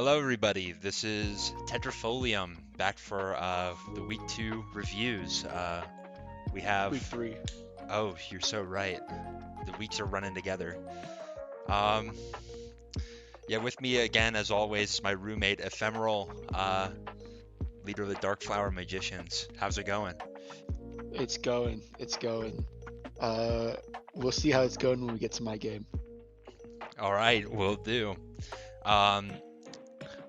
Hello, everybody. This is Tetrafolium back for the week 2 reviews. We have. Week three. Oh, you're so right. The weeks are running together. Um, yeah, with me again, as always, my roommate Ephemeral, leader of the Dark Flower Magicians. How's it going? It's going. It's going. Uh, we'll see how it's going when we get to my game. All right, will do. Um,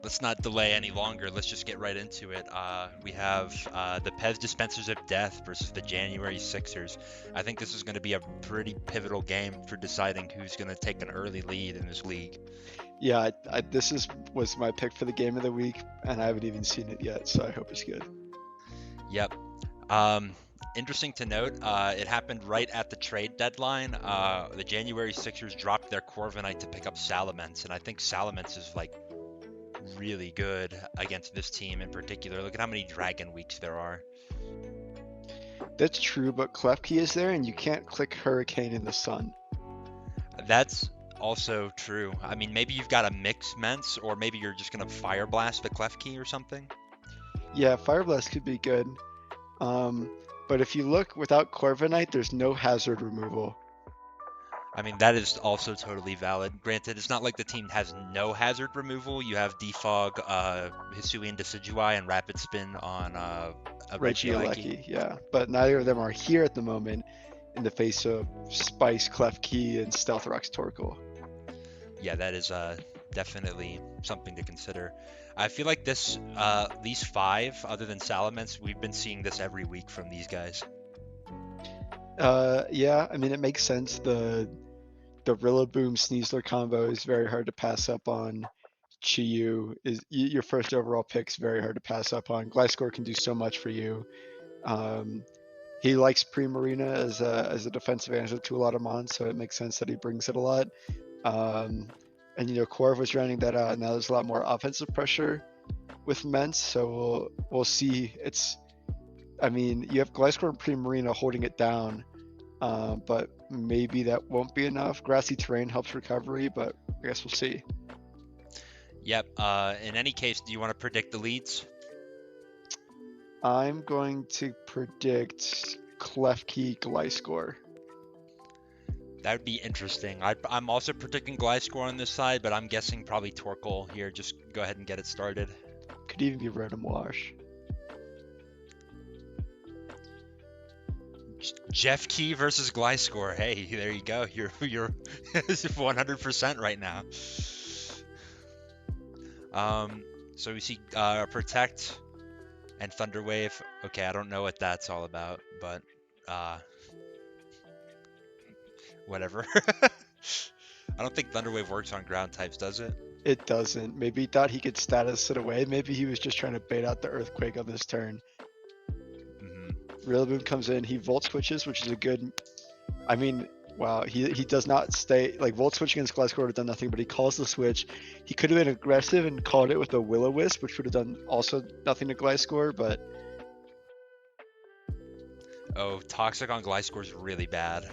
let's not delay any longer. Let's just get right into it. We have the Pez Dispensers of Death versus the January Sixers. I think this is going to be a pretty pivotal game for deciding who's going to take an early lead in this league. Yeah, this was my pick for the game of the week, and I haven't even seen it yet, so I hope it's good. Yep. Interesting to note, it happened right at the trade deadline. The January Sixers dropped their Corviknight to pick up Salamence, and I think Salamence is like really good against this team in particular. Look at how many Dragon Weeks there are. That's true, but Klefki is there, and you can't click Hurricane in the sun. That's also true. I mean, maybe you've got a mix Mence, or maybe you're just gonna Fire Blast the Klefki or something. Yeah, Fire Blast could be good. Um, but if you look without Corviknight, there's no hazard removal. I mean, that is also totally valid. Granted, it's not like the team has no hazard removal. You have Defog, Hisuian Decidueye, and Rapid Spin on a Regieleki. Regieleki, yeah, but neither of them are here at the moment in the face of Spice, Klefki, and Stealth Rock's Torkoal. Yeah, that is definitely something to consider. I feel like these five, other than Salamence, we've been seeing this every week from these guys. Yeah, I mean it makes sense. The Rillaboom Sneasler combo is very hard to pass up on. Chiyu is your first overall pick's very hard to pass up on. Gliscor can do so much for you. Um, he likes Primarina as a defensive answer to a lot of mons, so it makes sense that he brings it a lot. And Corv was running that out. Now there's a lot more offensive pressure with Mence, so we'll see. I mean, you have Gliscor and Primarina holding it down, but maybe that won't be enough. Grassy terrain helps recovery, but I guess we'll see. Yep. In any case, do you want to predict the leads? I'm going to predict Klefki Gliscor. That would be interesting. I'm also predicting Gliscor on this side, but I'm guessing probably Torkoal here. Just go ahead and get it started. Could even be Random Wash. Jeff Key versus Gliscor. Hey, there you go. You're 100% right now. So we see Protect and Thunderwave. Okay, I don't know what that's all about, but whatever. I don't think Thunderwave works on ground types, does it? It doesn't. Maybe he thought he could status it away. Maybe he was just trying to bait out the Earthquake on this turn. Rillaboom comes in, he Volt Switches, which is a good. I mean, wow, he does not stay. Like, Volt Switch against Gliscor would have done nothing, but he calls the switch. He could have been aggressive and called it with a Will-O-Wisp, which would have done also nothing to Gliscor, but. Oh, Toxic on Gliscor is really bad.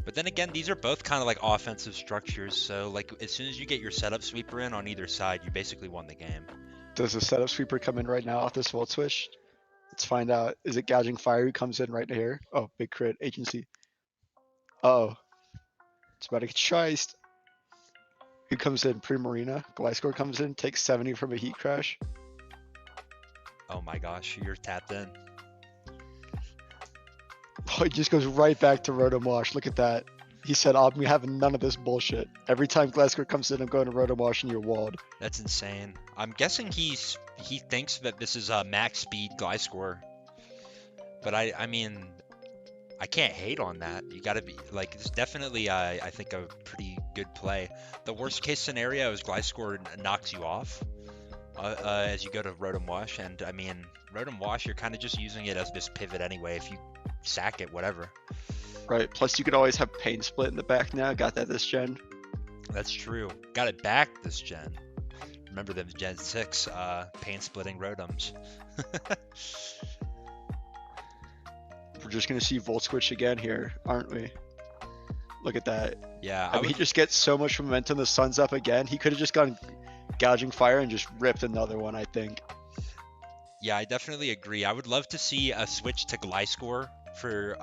But then again, these are both kind of like offensive structures, so like as soon as you get your setup sweeper in on either side, you basically won the game. Does the setup sweeper come in right now off this Volt Switch? Let's find out. Is it Gouging Fire who comes in right here? Oh, big crit. Agency. Uh-oh. It's about to get chiced. Who comes in? Primarina. Gliscor comes in, takes 70 from a Heat Crash. Oh my gosh, you're tapped in. Oh, he just goes right back to Rotom Wash. Look at that. He said, I'm having none of this bullshit. Every time Gliscor comes in, I'm going to Rotom Wash and you're walled. That's insane. I'm guessing he thinks that this is a max speed Gliscor. But I mean, I can't hate on that. You gotta be like, it's definitely I think a pretty good play. The worst case scenario is Gliscor knocks you off as you go to Rotom Wash, and I mean, Rotom Wash, you're kind of just using it as this pivot anyway. If you sack it, whatever. Right. Plus, you could always have Pain Split in the back now. Got that this gen. That's true. Got it back this gen. Remember them Gen 6 pain splitting Rotoms. We're just going to see Volt Switch again here, aren't we? Look at that. Yeah, I I mean, he would. just gets so much momentum. The sun's up again. He could have just gone gouging fire and just ripped another one, I think. Yeah, I definitely agree. I would love to see a switch to Gliscor for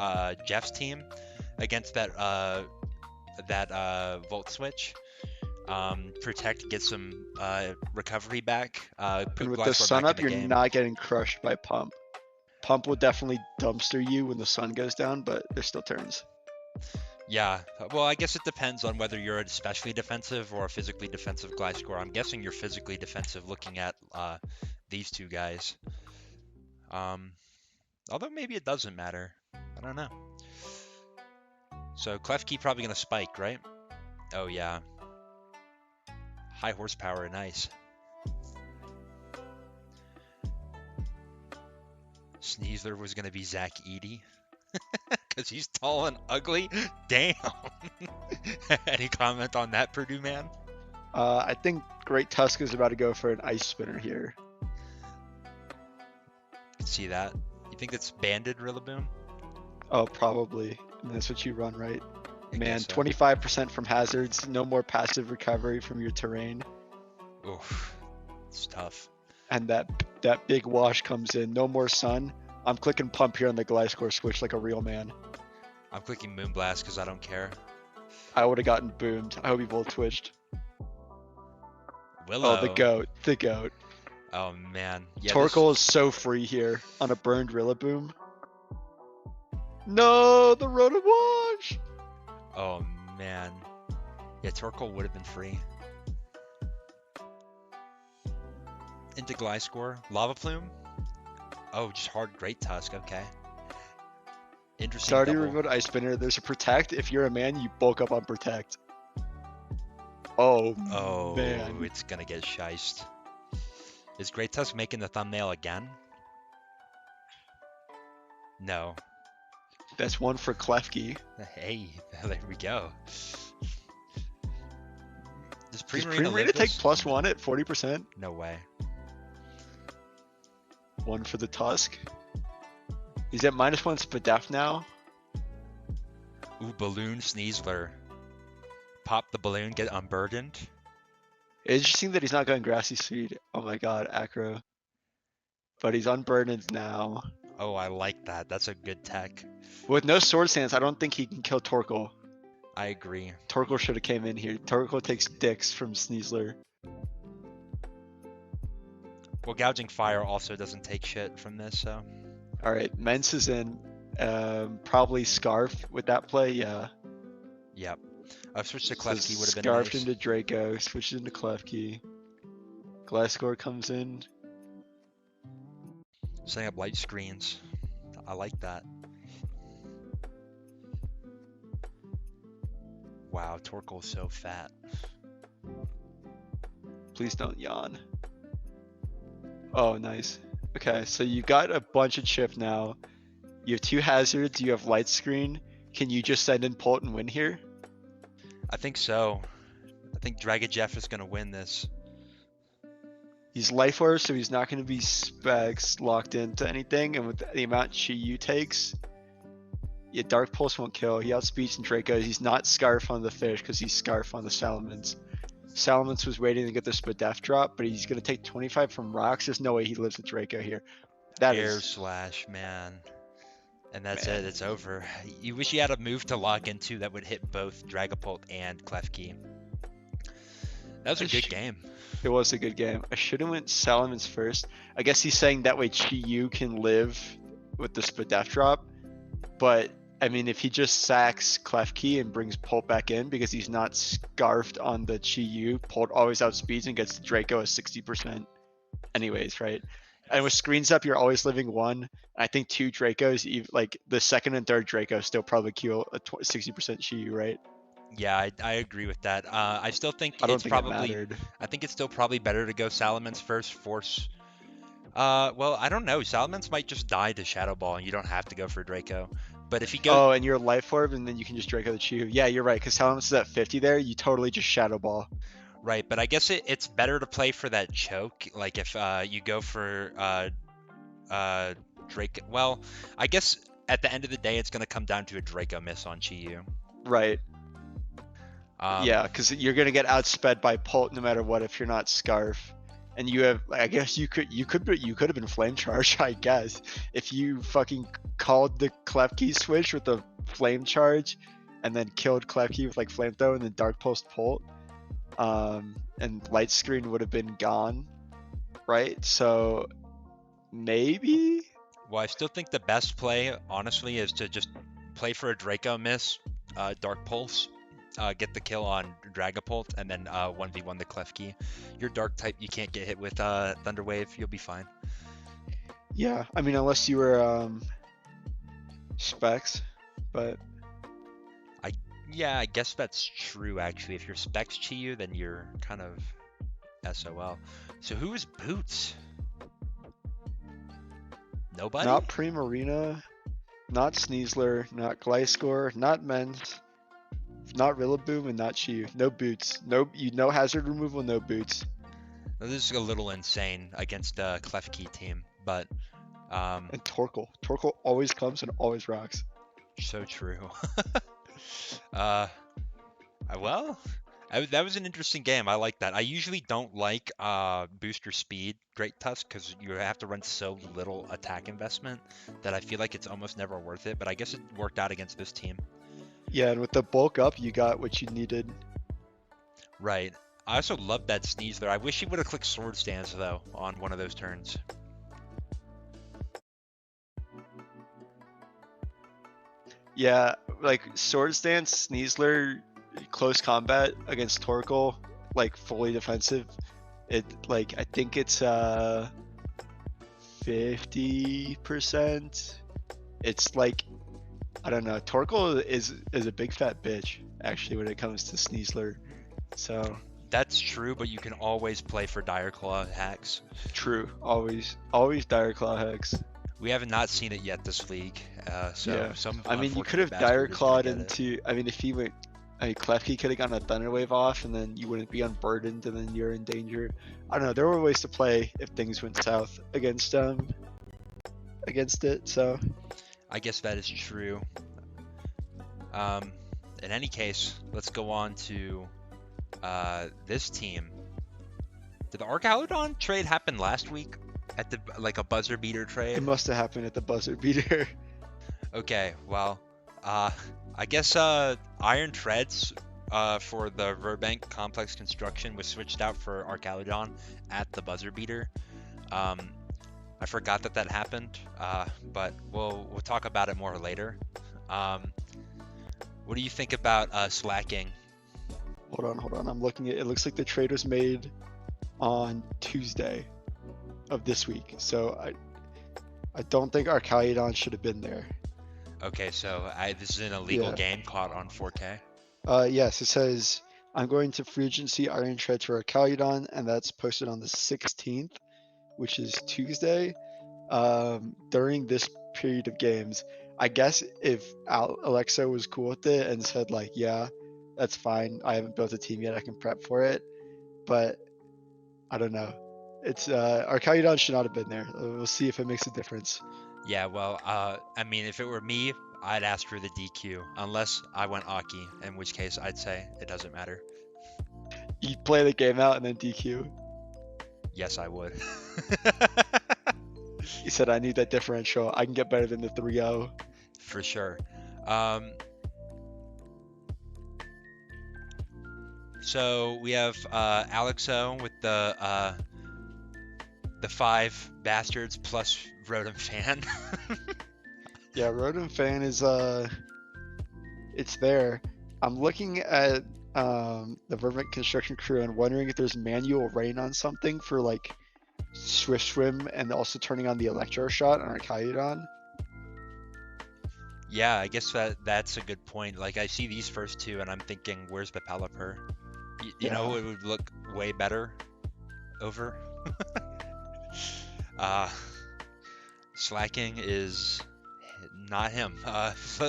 Jeff's team against that Volt switch. Protect, get some recovery back. And Put with the Gliscor sun back in up, the you're game. not getting crushed by Pump. Pump will definitely dumpster you when the sun goes down, but there's still turns. Yeah, well, I guess it depends on whether you're especially defensive or a physically defensive Gliscor. I'm guessing you're physically defensive looking at these two guys. Um, Although maybe it doesn't matter. I don't know. So Klefki probably gonna spike, right? Oh yeah, high horsepower, nice. Sneasler was gonna be Zach Eady because he's tall and ugly. Damn. Any comment on that, Purdue man? I think Great Tusk is about to go for an ice spinner here. Can see that. You think it's banded Rillaboom? Oh, probably. And that's what you run, right? I guess Man, so. 25% from hazards, no more passive recovery from your terrain, Oof, it's tough. and that big wash comes in. No more sun. I'm clicking pump here on the Gliscor switch like a real man. I'm clicking Moonblast because I don't care. I would have gotten boomed. I hope he volt twitched. Oh, the Willow. goat, the goat. Oh man, yeah. This. Torkoal is so free here on a burned Rillaboom. No, the Rotowash! Oh man. Yeah, Torkoal would have been free. Into Gliscor. Lava Plume. Oh, just hard Great Tusk. Okay. Interesting Starting double. remote ice spinner. There's a protect. If you're a man, you bulk up on protect. Oh Oh, man, it's gonna get shiced. Is Great Tusk making the thumbnail again? No. that's one for Klefki. Hey, there we go. Does Does Primarina live Primarina take this? +1 at 40%? No way. One for the Tusk. He's at -1 Spadef now. Ooh, Balloon Sneasler. Pop the balloon, get unburdened. It's interesting that he's not going Grassy Seed. Oh my god, Acro. But he's unburdened now. Oh, I like that. That's a good tech. With no Sword Stance, I don't think he can kill Torkoal. I agree. Torkoal should have came in here. Torkoal takes dicks from Sneasler. Well, Gouging Fire also doesn't take shit from this, so. Alright, Mence is in. Probably Scarf with that play, yeah. Yep. A switch to So Klefki would have been Scarfed nice. into Draco, switched into Klefki. Gliscor comes in. Setting up light screens. I like that. Wow, Torkoal's so fat. Please don't yawn. Oh, nice. Okay, so you got a bunch of chip now. You have 2 hazards, you have light screen. Can you just send in Pult and win here? I think so. I think Dragon Jeff is going to win this. He's Life Orb, so he's not going to be specs locked into anything, and with the amount Chi takes, yeah, Dark Pulse won't kill. He outspeeds and Draco. He's not Scarf on the fish because he's Scarf on the Salamence. Salamence was waiting to get the Spadef drop, but he's going to take 25 from Rocks. There's no way he lives with Draco here. That Air is, Slash, man. And that's man. it. It's over. You wish you had a move to lock into that would hit both Dragapult and Klefki. That was a good game. It was a good game. I should have went Salamence first. I guess he's saying that way Chi-Yu can live with the Spadef drop. But, I mean, if he just sacks Klefki and brings Pult back in because he's not scarfed on the Chi-Yu, Pult always outspeeds and gets the Draco at 60% anyways, right? And with screens up, you're always living one. I think 2 Dracos, like the second and third Draco still probably kill a 60% Chi-Yu, right? Yeah, I agree with that. I still think I don't it's think it probably, mattered. I think it's still probably better to go Salamence first, force. Well, I don't know. Salamence might just die to Shadow Ball, and you don't have to go for Draco. But if he goes, Oh, and you're Life Orb, and then you can just Draco the Chi-Yu. Yeah, you're right, because Salamence is at 50 there. You totally just Shadow Ball. right, but I guess it's better to play for that choke. Like if you go for Drake. Well, I guess at the end of the day, it's gonna come down to a Draco miss on Chi-Yu. Right. Um, Yeah, because you're gonna get outsped by Pult no matter what if you're not Scarf. And you have, I guess you could have been Flame Charge, I guess, if you fucking called the Klefki switch with the Flame Charge, and then killed Klefki with like Flamethrower and then Dark Pulse Pult, and Light Screen would have been gone, right? So maybe. well, I still think the best play, honestly, is to just play for a Draco miss, Dark Pulse, get the kill on Dragapult, and then 1v1 the Klefki. You're Dark type, you can't get hit with Thunder Wave, you'll be fine. Yeah, I mean unless you were Specs, but Yeah, I guess that's true, actually. If your specs to you, then you're kind of SOL. So who is Boots? Nobody? not Primarina, not Sneasler, not Gliscor, not Mens, not Rillaboom, and not Chi. No boots. No hazard removal. No boots. This is a little insane against a Klefki team, but And Torkoal. Torkoal always comes and always rocks. so true. uh, well, that was an interesting game. I like that. I usually don't like booster speed Great Tusk because you have to run so little attack investment that I feel like it's almost never worth it. But I guess it worked out against this team. Yeah, and with the bulk up, you got what you needed. Right. I also love that sneeze there. I wish he would have clicked Sword Stance though on one of those turns. Yeah, like Sword Stance, Sneasler, close combat against Torkoal, like fully defensive. It like I think it's 50%. It's like I don't know. Torkoal is a big fat bitch actually when it comes to Sneasler. So That's true, but you can always play for Dire Claw hacks. true, always Dire Claw Hex. We have not seen it yet this league, so Yeah, some I mean you could unfortunate have Dire bastard is gonna Clawed get it. into. I mean if he went, I mean Klefki could have gotten a Thunder Wave off, and then you wouldn't be unburdened, and then you're in danger. I don't know. There were ways to play if things went south against it. So I guess that is true. In any case, let's go on to this team. Did the Archaludon trade happen last week at the like a buzzer beater it trade? must have happened at the buzzer beater. Okay, well, I guess Iron Treads for the Verbank complex construction was switched out for Archaludon at the buzzer beater. I forgot that happened, but we'll talk about it more later. What do you think about slacking? Hold on. I'm looking at it. Looks like the trade was made on Tuesday of this week. So I don't think Archaludon should have been there. Okay, so this is an illegal Yeah. game caught on 4K. Yes, it says I'm going to free agency Iron Treads for Archaludon, and that's posted on the 16th, which is Tuesday. During this period of games, I guess if Alexa was cool with it and said like, yeah, that's fine. I haven't built a team yet. I can prep for it, but I don't know. It's Archaludon should not have been there. We'll see if it makes a difference. Yeah, well, I mean, if it were me, I'd ask for the DQ, unless I went Aki, in which case I'd say it doesn't matter. You play the game out and then DQ. Yes, I would. He said, I need that differential. I can get better than the 3-0. For sure. So we have Alexo with the 5 bastards plus Rotom Fan. Yeah, Rotom Fan is it's there. I'm looking at the Vermont construction crew and wondering if there's manual rain on something for like Swift Swim and also turning on the Electro Shot on Archaludon. Yeah, I guess that's a good point. Like I see these first two and I'm thinking, where's the Pelipper? You know, Yeah. it would look way better over. Slacking is not him.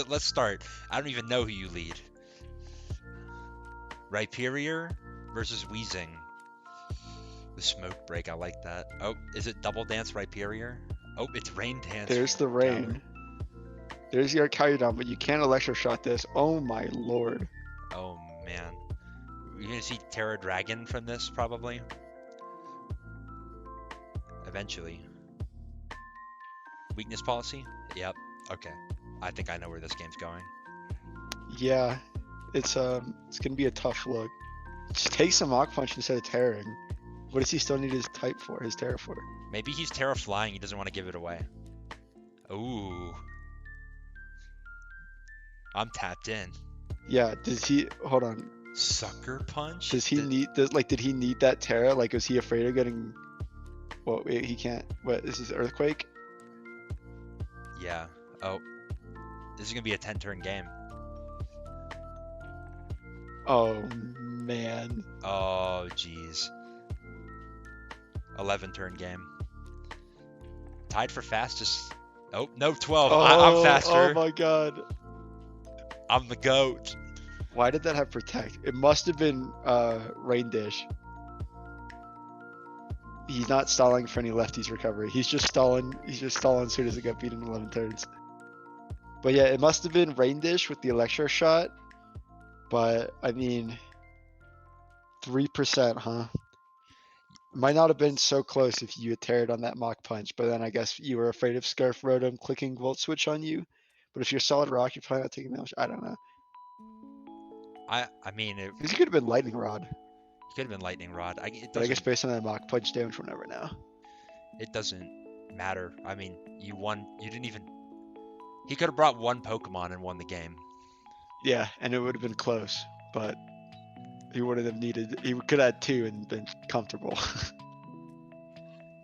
Let's start. I don't even know who you lead. Rhyperior versus Weezing. The smoke break, I like that. Oh, is it Double Dance Rhyperior? Oh, it's Rain Dance. There's the rain. There's the Archaludon, but you can't Electro Shot this. Oh my lord. Oh man. You're gonna see Terra Dragon from this probably. Eventually. Weakness policy? Yep. Okay. I think I know where this game's going. Yeah, it's gonna be a tough look. Just take some Mach Punch instead of tearing. What does he still need his type for? His Terra for? Maybe he's Terra flying. He doesn't want to give it away. Ooh. I'm tapped in. Yeah. Does he? Hold on. Sucker punch? Does he need? Did he need that Terra? Like, was he afraid of getting? Well, wait, he can't. What? This is Earthquake. Yeah. Oh. This is gonna be a 10-turn game. Oh man. Oh, jeez. 11-turn game. Tied for fastest. Oh, no, 12. I'm Oh faster. my god. I'm the GOAT. Why did that have Protect? It must have been Rain Dish. He's not stalling for any lefties recovery. He's just stalling. He's just stalling as soon as it got beat in 11 turns. But yeah, it must have been Rain Dish with the Electro Shot. But I mean, 3%, huh? Might not have been so close if you had teared on that Mach Punch, but then I guess you were afraid of Scarf Rotom clicking Volt Switch on you. But if you're Solid Rock, you're probably not taking damage. I don't know. I mean, it Because you could have been Lightning Rod. could have been Lightning Rod. It But I guess doesn't. based on that Mach Punch damage, we'll never know. It doesn't matter. I mean, you won. You didn't even. He could have brought one Pokemon and won the game. Yeah, and it would have been close, but he wouldn't have needed. He could have had 2 and been comfortable.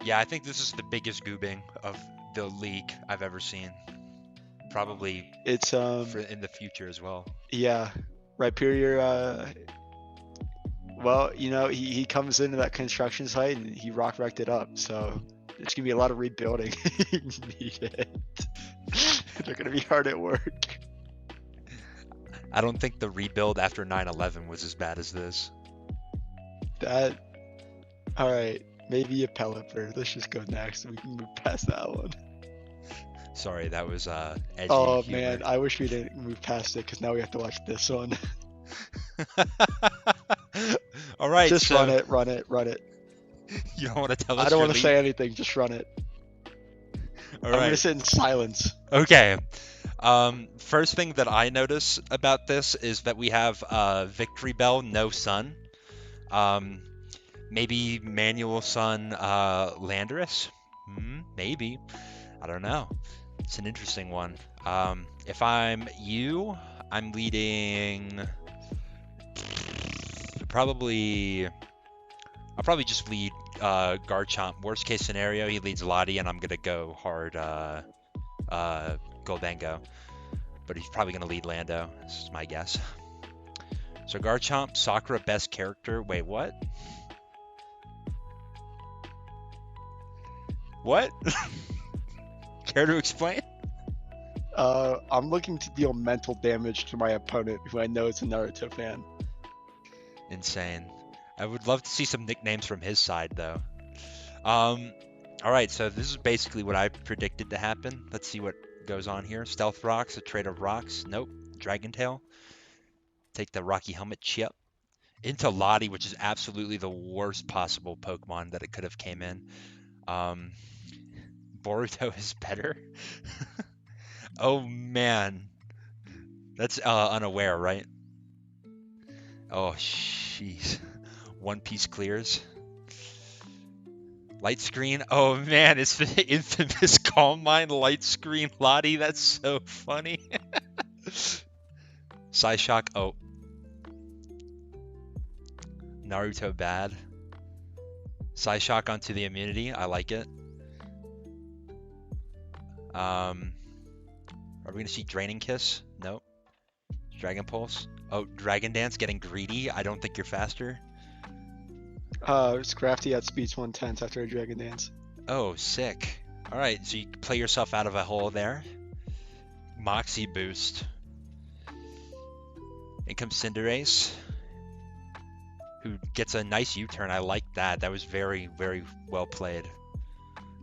Yeah, I think this is the biggest goobing of the league I've ever seen. Probably It's for in the future as well. yeah, Rhyperior. Well, you know, he comes into that construction site and he rock wrecked it up. So there's gonna be a lot of rebuilding needed. They're gonna be hard at work. I don't think the rebuild after 9/11 was as bad as this. That. All right, maybe a Pelipper. Let's just go next. We can move past that one. Sorry, that was edgy Oh humor. man, I wish we didn't move past it because now we have to watch this one. All right, Just so run it, run it, run it. you don't want to tell us I don't your want to lead? say anything. Just run it. All I'm gonna right. sit in silence. Okay. First thing that I notice about this is that we have Victory Bell, no sun. Maybe Manual Sun Landorus? Maybe. I don't know. It's an interesting one. If I'm you, I'm leading probably. I'll probably just lead Garchomp. Worst case scenario, he leads Lottie, and I'm gonna go hard Goldango. But he's probably gonna lead Lando. This is my guess. So Garchomp, Sakura, best character. Wait, what? What? Care to explain? I'm looking to deal mental damage to my opponent, who I know is a Naruto fan. Insane. I would love to see some nicknames from his side, though. All right, so this is basically what I predicted to happen. Let's see what goes on here. Stealth Rocks, a trade of rocks. Nope. Dragon Tail. Take the Rocky Helmet chip. Into Lottie, which is absolutely the worst possible Pokemon that it could have came in. Boruto is better. Oh man, that's unaware, right? Oh jeez. One Piece clears. Light screen. Oh man, it's the infamous Calm Mind light screen Lottie. That's so funny. Psyshock. Oh. Naruto bad. Psyshock onto the immunity. I like it. Are we gonna see Draining Kiss? Nope. Dragon Pulse. Oh, Dragon Dance getting greedy. I don't think you're faster. Scrafty outspeeds 110s after a Dragon Dance. Oh, sick. All right, so you play yourself out of a hole there. Moxie boost. In comes Cinderace, who gets a nice U-turn. I like that. That was very, very well played.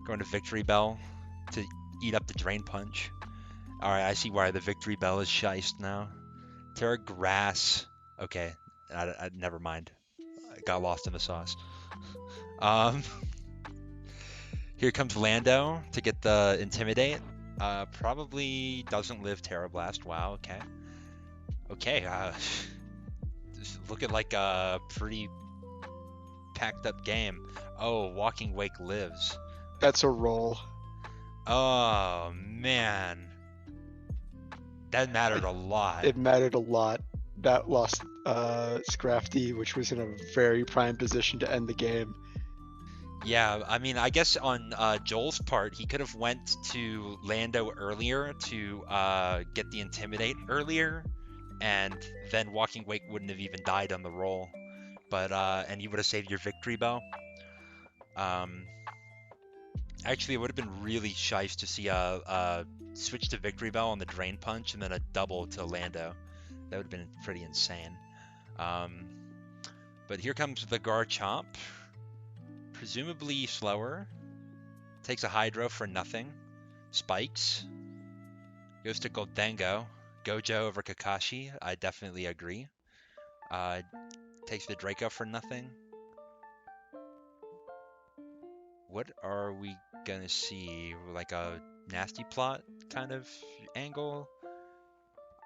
Going to Victory Bell to eat up the Drain Punch. All right, I see why the Victory Bell is shiced now. Terra Grass. Okay, never mind. I got lost in the sauce. Um, Here comes Lando to get the Intimidate. Probably doesn't live Terrablast. Wow, okay. Okay, looking like a pretty packed up game. Oh, Walking Wake lives. That's a roll. Oh, man. That mattered a lot. It mattered a lot. That lost Scrafty, which was in a very prime position to end the game. Yeah, I mean, I guess on Joel's part, he could have went to Lando earlier to get the Intimidate earlier, and then Walking Wake wouldn't have even died on the roll. But and you would have saved your victory bow. Actually, it would have been really shice to see a switch to victory bell on the drain punch and then a double to Lando. That would have been pretty insane. But here comes the Garchomp, presumably slower. Takes a Hydro for nothing. Spikes. Goes to Goldengo. Gojo over Kakashi. I definitely agree. Takes the Draco for nothing. What are we gonna see? Like a nasty plot kind of angle?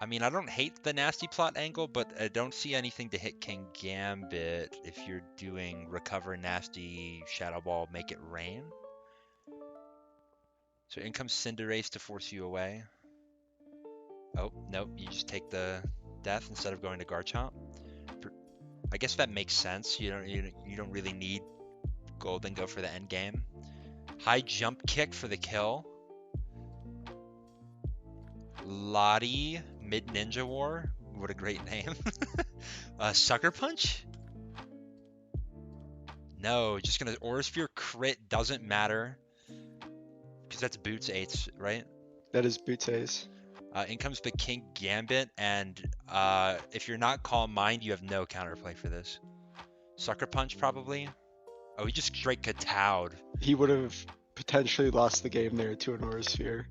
I mean, I don't hate the nasty plot angle, but I don't see anything to hit King Gambit if you're doing recover nasty, Shadow Ball, make it rain. So in comes Cinderace to force you away. Oh, nope, you just take the death instead of going to Garchomp. I guess that makes sense. You don't really need Gold Go for the end game. High jump kick for the kill. Lottie mid Ninja War. What a great name. Sucker Punch? No, just gonna Aura Sphere crit doesn't matter. Because that's Boots 8s, right? That is Boots Ace. In comes the King Gambit, and if you're not Calm Mind, you have no counterplay for this. Sucker Punch, probably. Oh, he just straight Katowed. He would have potentially lost the game there to an Aura Sphere.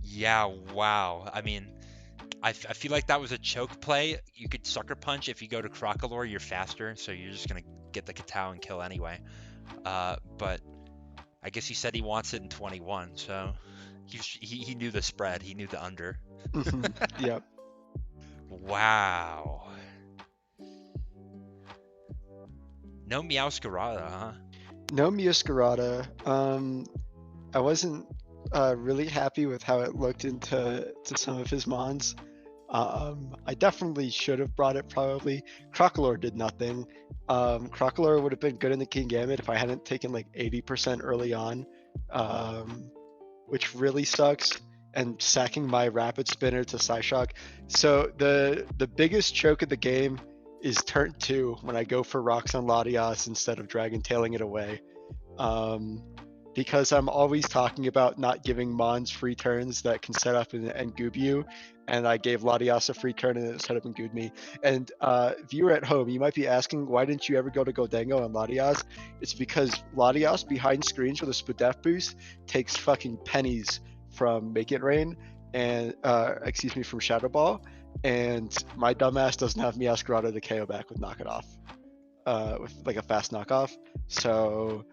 Yeah, wow. I mean, I feel like that was a choke play. You could Sucker Punch. If you go to Crocolore, you're faster, so you're just going to get the Katow and kill anyway. But I guess he said he wants it in 21, so he knew the spread. He knew the under. Yep. Wow. No Meowscarada, huh? No Meowscarada. I wasn't really happy with how it looked into some of his mons. I definitely should have brought it probably. Crocolore did nothing. Crocolore would have been good in the King Gambit if I hadn't taken like 80% early on, which really sucks. And sacking my Rapid Spinner to Psyshock. So the biggest choke of the game is turn 2 when I go for Rocks on Latias instead of Dragon Tailing it away. Because I'm always talking about not giving Mons free turns that can set up and goob you, and I gave Latias a free turn and it set up and gooed me. And viewer at home, you might be asking, why didn't you ever go to Goldengo and Latias? It's because Latias behind screens with a Spadef boost takes fucking pennies from Make It Rain, and from Shadow Ball, and my dumbass doesn't have Meowscarada to KO back with Knock It Off, with like a fast knockoff. So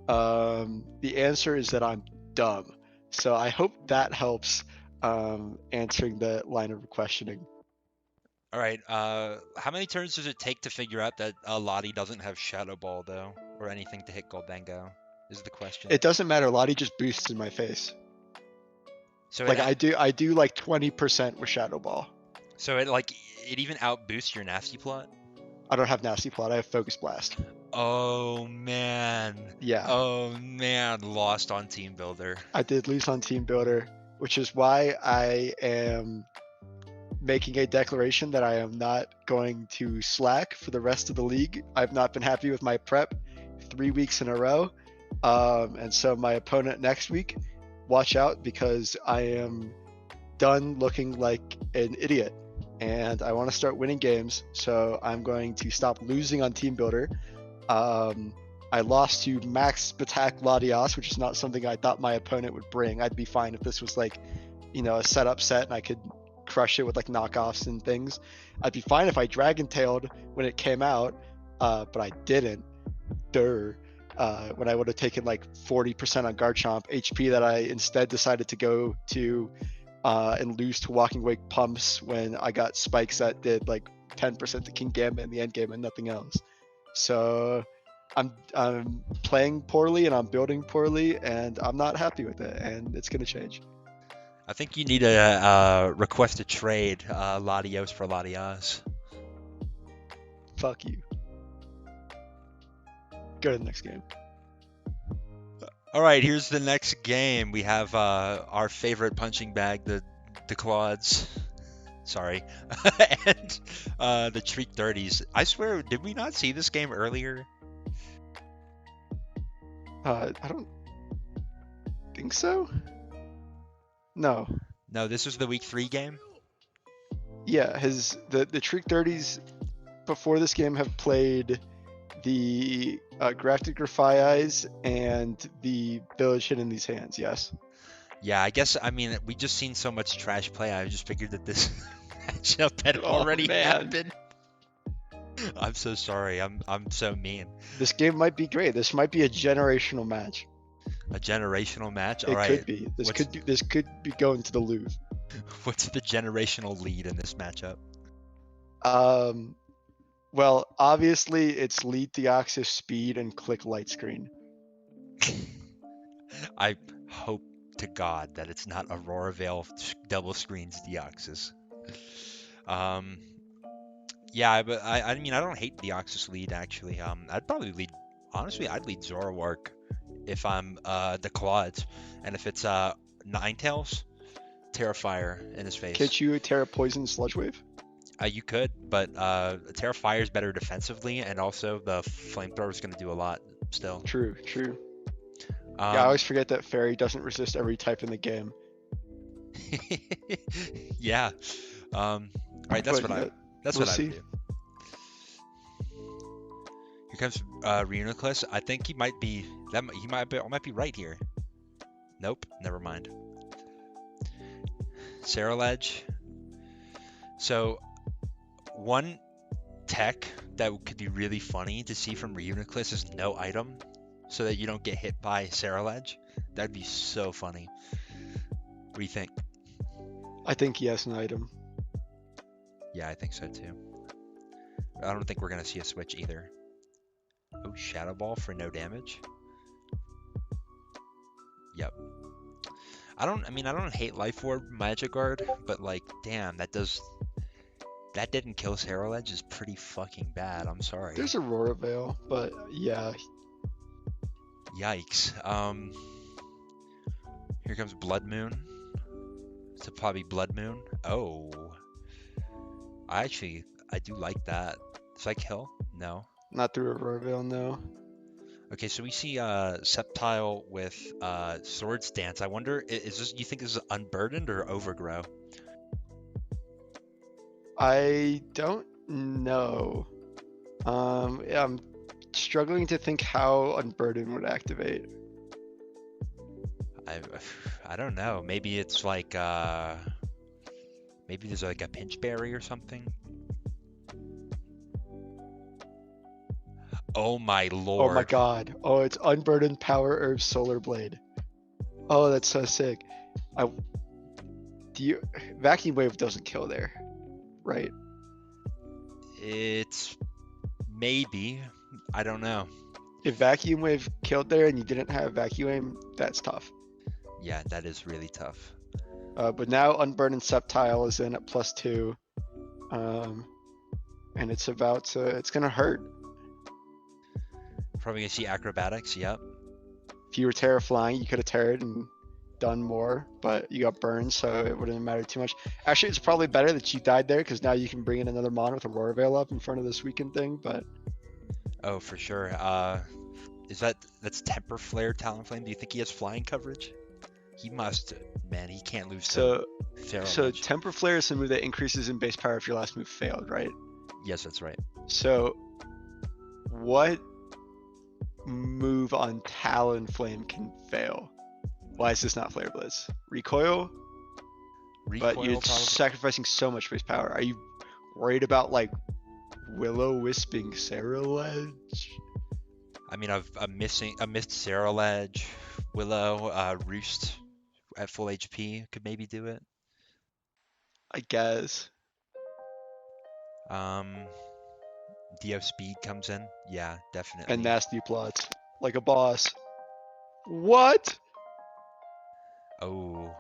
the answer is that I'm dumb. So I hope that helps answering the line of questioning. All right. How many turns does it take to figure out that Lottie doesn't have Shadow Ball though, or anything to hit Goldengo? Is the question. It doesn't matter. Lottie just boosts in my face. So like I do like 20% with Shadow Ball. So it even out boosts your Nasty Plot? I don't have Nasty Plot. I have Focus Blast. Oh man. Yeah. Oh man, lost on Team Builder. I did lose on Team Builder, which is why I am making a declaration that I am not going to slack for the rest of the league. I've not been happy with my prep 3 weeks in a row. And so my opponent next week, watch out, because I am done looking like an idiot and I want to start winning games. So I'm going to stop losing on Team Builder. I lost to Max Batak Latias, which is not something I thought my opponent would bring. I'd be fine if this was like, a setup set and I could crush it with like knockoffs and things. I'd be fine if I Dragon Tailed when it came out, but I didn't. When I would have taken like 40% on Garchomp HP that I instead decided to go to and lose to Walking Wake pumps when I got spikes that did like 10% to King Gambit in the end game and nothing else. So I'm playing poorly and I'm building poorly and I'm not happy with it and it's gonna change. I think you need to request a trade, Latios for Latias. Fuck you. Go to the next game. All right, here's the next game. We have our favorite punching bag, the Claudes. Sorry, and the Treat 30s. I swear, did we not see this game earlier? I don't think so. No. No, this was the week 3 game. Yeah, the Trick 30s before this game have played the Grafted Grafaiis and the Village Hidden in These Hands, yes. Yeah, I guess, I mean, we just seen so much trash play. I just figured that this matchup had Oh, already man. happened. I'm so sorry. I'm so mean. This game might be great. This might be a generational match. A generational match. All It right. could be. This could be going to the Louvre. What's the generational lead in this matchup? Well, obviously it's lead Deoxys speed and click light screen. I hope to God that it's not Aurora Veil double screens Deoxys. Yeah, but I mean, I don't hate Deoxys lead actually. I'd probably lead. Honestly, I'd lead Zoroark if I'm the Claudes, and if it's Ninetales, Terrifier in his face. Can't you Terra Poison Sludge Wave? You could, but Terrifier is better defensively, and also the Flamethrower is going to do a lot still. True. Yeah, I always forget that Fairy doesn't resist every type in the game. Yeah. All right, that's what I we'll see. would do. Here comes Reuniclus. I think he might be might be right here. Nope, never mind. Cerulege. So one tech that could be really funny to see from Reuniclus is no item, so that you don't get hit by Cerulege. That'd be so funny. What do you think? I think he has an item. Yeah, I think so too. I don't think we're gonna see a switch either. Oh, Shadow Ball for no damage. Yep. I don't hate Life Orb Magic Guard, but like, damn, that didn't kill Cerulege is pretty fucking bad. I'm sorry. There's Aurora Veil, but yeah. Yikes. Here comes Blood Moon. It's probably Blood Moon. Oh. I do like that. Does that kill? No. Not through Aurora Veil, no. Okay, so we see Sceptile with Sword Stance. I wonder, you think this is Unburdened or Overgrow? I don't know. I'm struggling to think how Unburdened would activate. I don't know. Maybe it's like maybe there's like a pinch berry or something. Oh my lord. Oh my god. Oh, it's Unburdened Power Herb Solar Blade. Oh, that's so sick. Vacuum Wave doesn't kill there, right? It's maybe. I don't know. If Vacuum Wave killed there and you didn't have Vacuum Aim, that's tough. Yeah, that is really tough. But now Unburdened Sceptile is in at +2. And it's gonna hurt. Probably gonna see Acrobatics, yep. If you were Terra flying, you could have terred and done more, but you got burned, so it wouldn't matter too much. Actually, it's probably better that you died there, because now you can bring in another mon with Aurora Veil up in front of this weekend thing, but... Oh, for sure. That's Temper Flare, Talonflame? Do you think he has flying coverage? He must. Man, he can't lose to Cerulege. So Temper Flare is a move that increases in base power if your last move failed, right? Yes, that's right. So, what move on Talonflame can fail? Why is this not Flare Blitz? Recoil? but you're Recoil probably. sacrificing so much base power. Are you worried about like Willow Wisping Ledge? I mean, a missed Zero Ledge, Willow, Roost at full HP could maybe do it. I guess. Um, Dio speed comes in. Yeah, And definitely. nasty plots. Like a boss. What? Oh,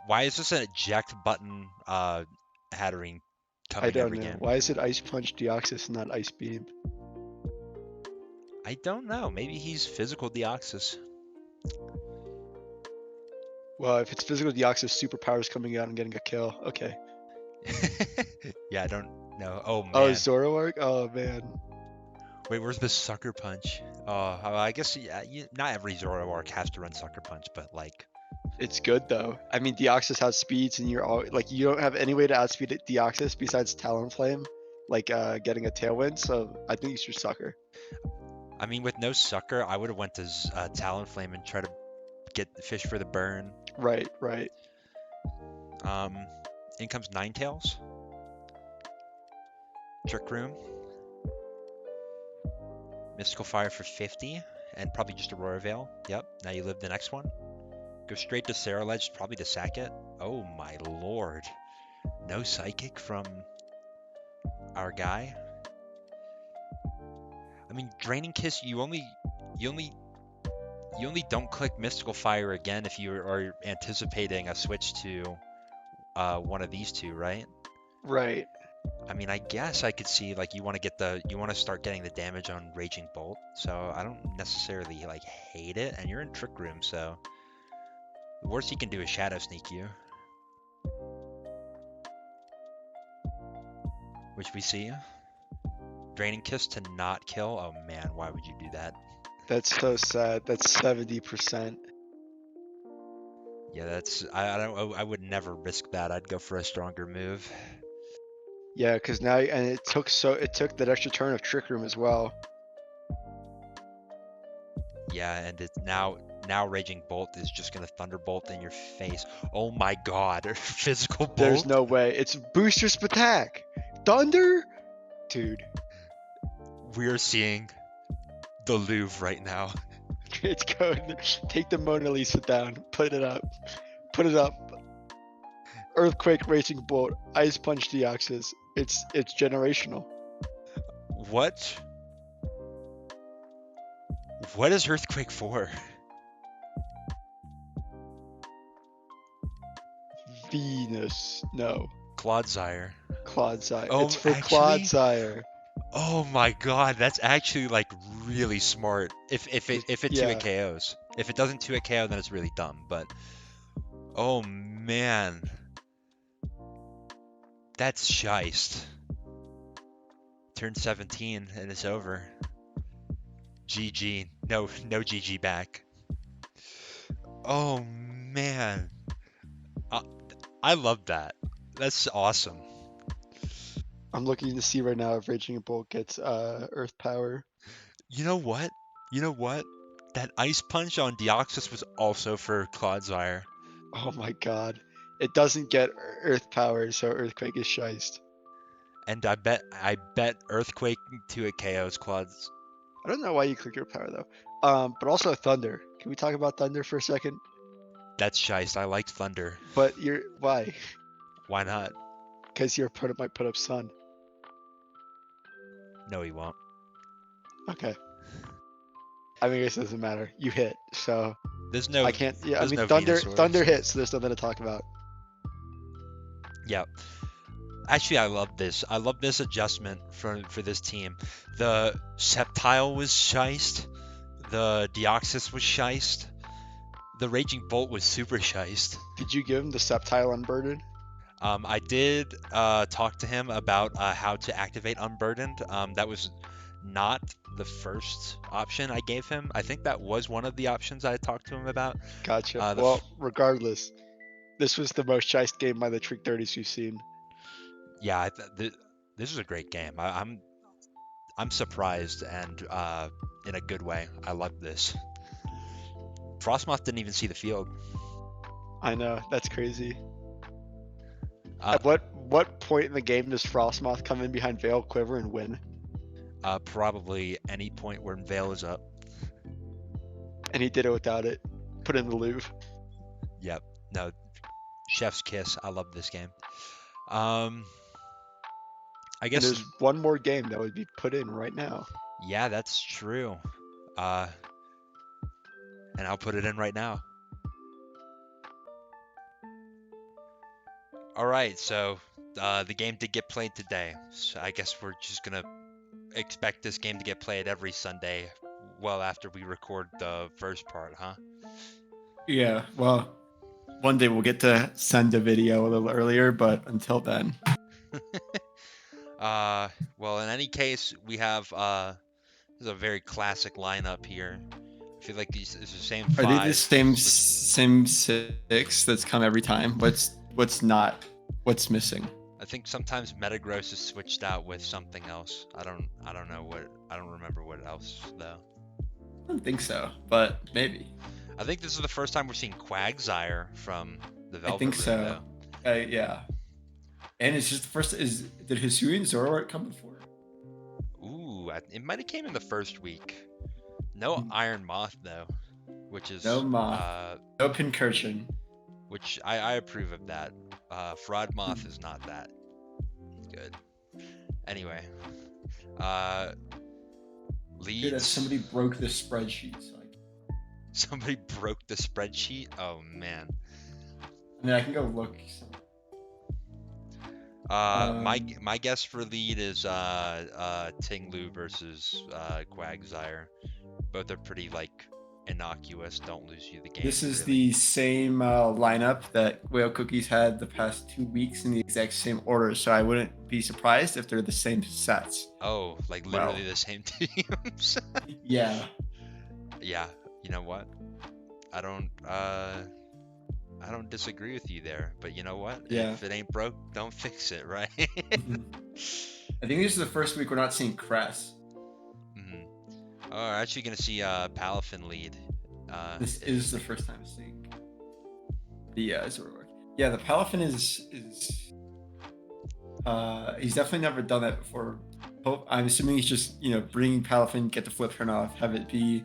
why is this an eject button Hatterene I coming don't every know. game? Why is it Ice Punch Deoxys and not Ice Beam? I don't know. Maybe he's physical Deoxys. Well, if it's physical Deoxys, superpowers coming out and getting a kill. Okay. Yeah, I don't know. Oh Oh, man. Zoroark? Oh, man. Wait, where's the Sucker Punch? Oh, I guess yeah, not every Zoroark has to run Sucker Punch, but like, It's good, though. I mean, Deoxys has speeds, and you're all like, you don't have any way to outspeed Deoxys besides Talonflame, like getting a Tailwind, so I think you should Sucker. I mean, with no Sucker, I would have went to Talonflame and try to get the fish for the burn. Right, right. Um, in comes Ninetales, Trick Room, Mystical Fire for 50, and probably just Aurora Veil. Yep, now you live the next one. Go straight to Sarah Ledge, probably to sack it. Oh my lord. No Psychic from our guy. I mean, Draining Kiss, you only you only don't click Mystical Fire again if you are anticipating a switch to one of these two, right? Right. I mean, I guess I could see like you want to start getting the damage on Raging Bolt, so I don't necessarily like hate it. And you're in Trick Room, so the worst he can do is Shadow Sneak you, which we see. Draining Kiss to not kill. Oh man, why would you do that? That's so sad. That's 70%. Yeah, I don't I would never risk that. I'd go for a stronger move. Yeah, because now, and it took that extra turn of Trick Room as well. Yeah, and now Raging Bolt is just gonna Thunderbolt in your face. Oh my God, Physical There's Bolt. no way. It's Booster Attack! Thunder? Dude, We're seeing the Louvre right now. it's going. Take the Mona Lisa down. Put it up. Put it up. Earthquake Raging Bolt. Ice Punch Deoxys. It's generational. What? What is Earthquake for? Venus. No. Clodsire. Clodsire. It's Oh, for actually? Clodsire. Oh my God, that's actually like really smart. If it 2 Yeah. hit KOs. If it doesn't 2 hit KO, then it's really dumb. But oh man, that's shiced. Turn 17 and it's over. GG. No GG back. Oh man. I, I love that. That's awesome. I'm looking to see right now if Raging Bolt gets Earth Power. You know what? You know what? That Ice Punch on Deoxys was also for Clodsire. Oh my god. It doesn't get Earth Power, so Earthquake is shiced. And I bet Earthquake 2 hit KOs Clods. I don't know why you click Earth Power though. But also Thunder. Can we talk about Thunder for a second? That's shiced. I liked Thunder. But you're why? Why not? Because your opponent might put up Sun. No, he won't. Okay. I mean, I guess it doesn't matter. You hit, so There's I no can't. Yeah, I there's mean no Thunder Venusaurs. hits, so there's nothing to talk about. Yeah. Actually, I love this. I love this adjustment for this team. The Sceptile was shiced. The Deoxys was shiced. The Raging Bolt was super shiced. Did you give him the Sceptile Unburdened? I did talk to him about how to activate Unburdened. That was not the first option I gave him. I think that was one of the options I talked to him about. Gotcha. Uh, the Well, f- regardless, this was the most shiced game by the Trick 30s we've seen. yeah, this is a great game. I'm surprised and in a good way. I love this. Frostmoth didn't even see the field. I know, that's crazy. Uh, At what point in the game does Frostmoth come in behind Veil Quiver and win? probably any point where Veil is up. And he did it without it. Put in the Louvre. Yep. No, chef's kiss. I love this game. Um, I And guess, there's one more game that would be put in right now. yeah, that's true. Uh, and I'll put it in right now. All right, so the game did get played today. So I guess we're just gonna expect this game to get played every Sunday, well after we record the first part, huh? Yeah, well, one day we'll get to send a video a little earlier, but until then. Well, in any case, we have this is a very classic lineup here. I feel like these is the same Are they the five. same six that's come every time? What's not? What's missing? I think sometimes Metagross is switched out with something else. I don't know what. I don't remember what else though. I don't think so, but maybe. I think this is the first time we're seeing Quagsire from the Velvet I think Room, so. though. Yeah. And it's just the first. Did Hisuian Zoroark come before? Ooh, it might have came in the first week. No Iron Moth though, which is No Moth. No Pincurchin. which I approve of that. Fraud Moth is not that good. Anyway, Dude, leads. somebody broke the spreadsheet. So Somebody broke the spreadsheet. Oh man. I mean, I can go look. My guess for lead is Tinglu versus Quagsire. Both are pretty like innocuous. Don't lose you the game. This is really. the same lineup that Whale Cookies had the past 2 weeks in the exact same order, so I wouldn't be surprised if they're the same sets. Oh, like literally the same teams. Yeah. Yeah. You know what? I don't disagree with you there, but you know what? Yeah. If it ain't broke, don't fix it, right? Mhm. I think this is the first week we're not seeing Cress. Oh, we're actually gonna see Palafin lead. This is the first time seeing the Zoroark. Yeah, the Palafin is he's definitely never done that before. I'm assuming he's just bringing Palafin, get the flip turn off, have it be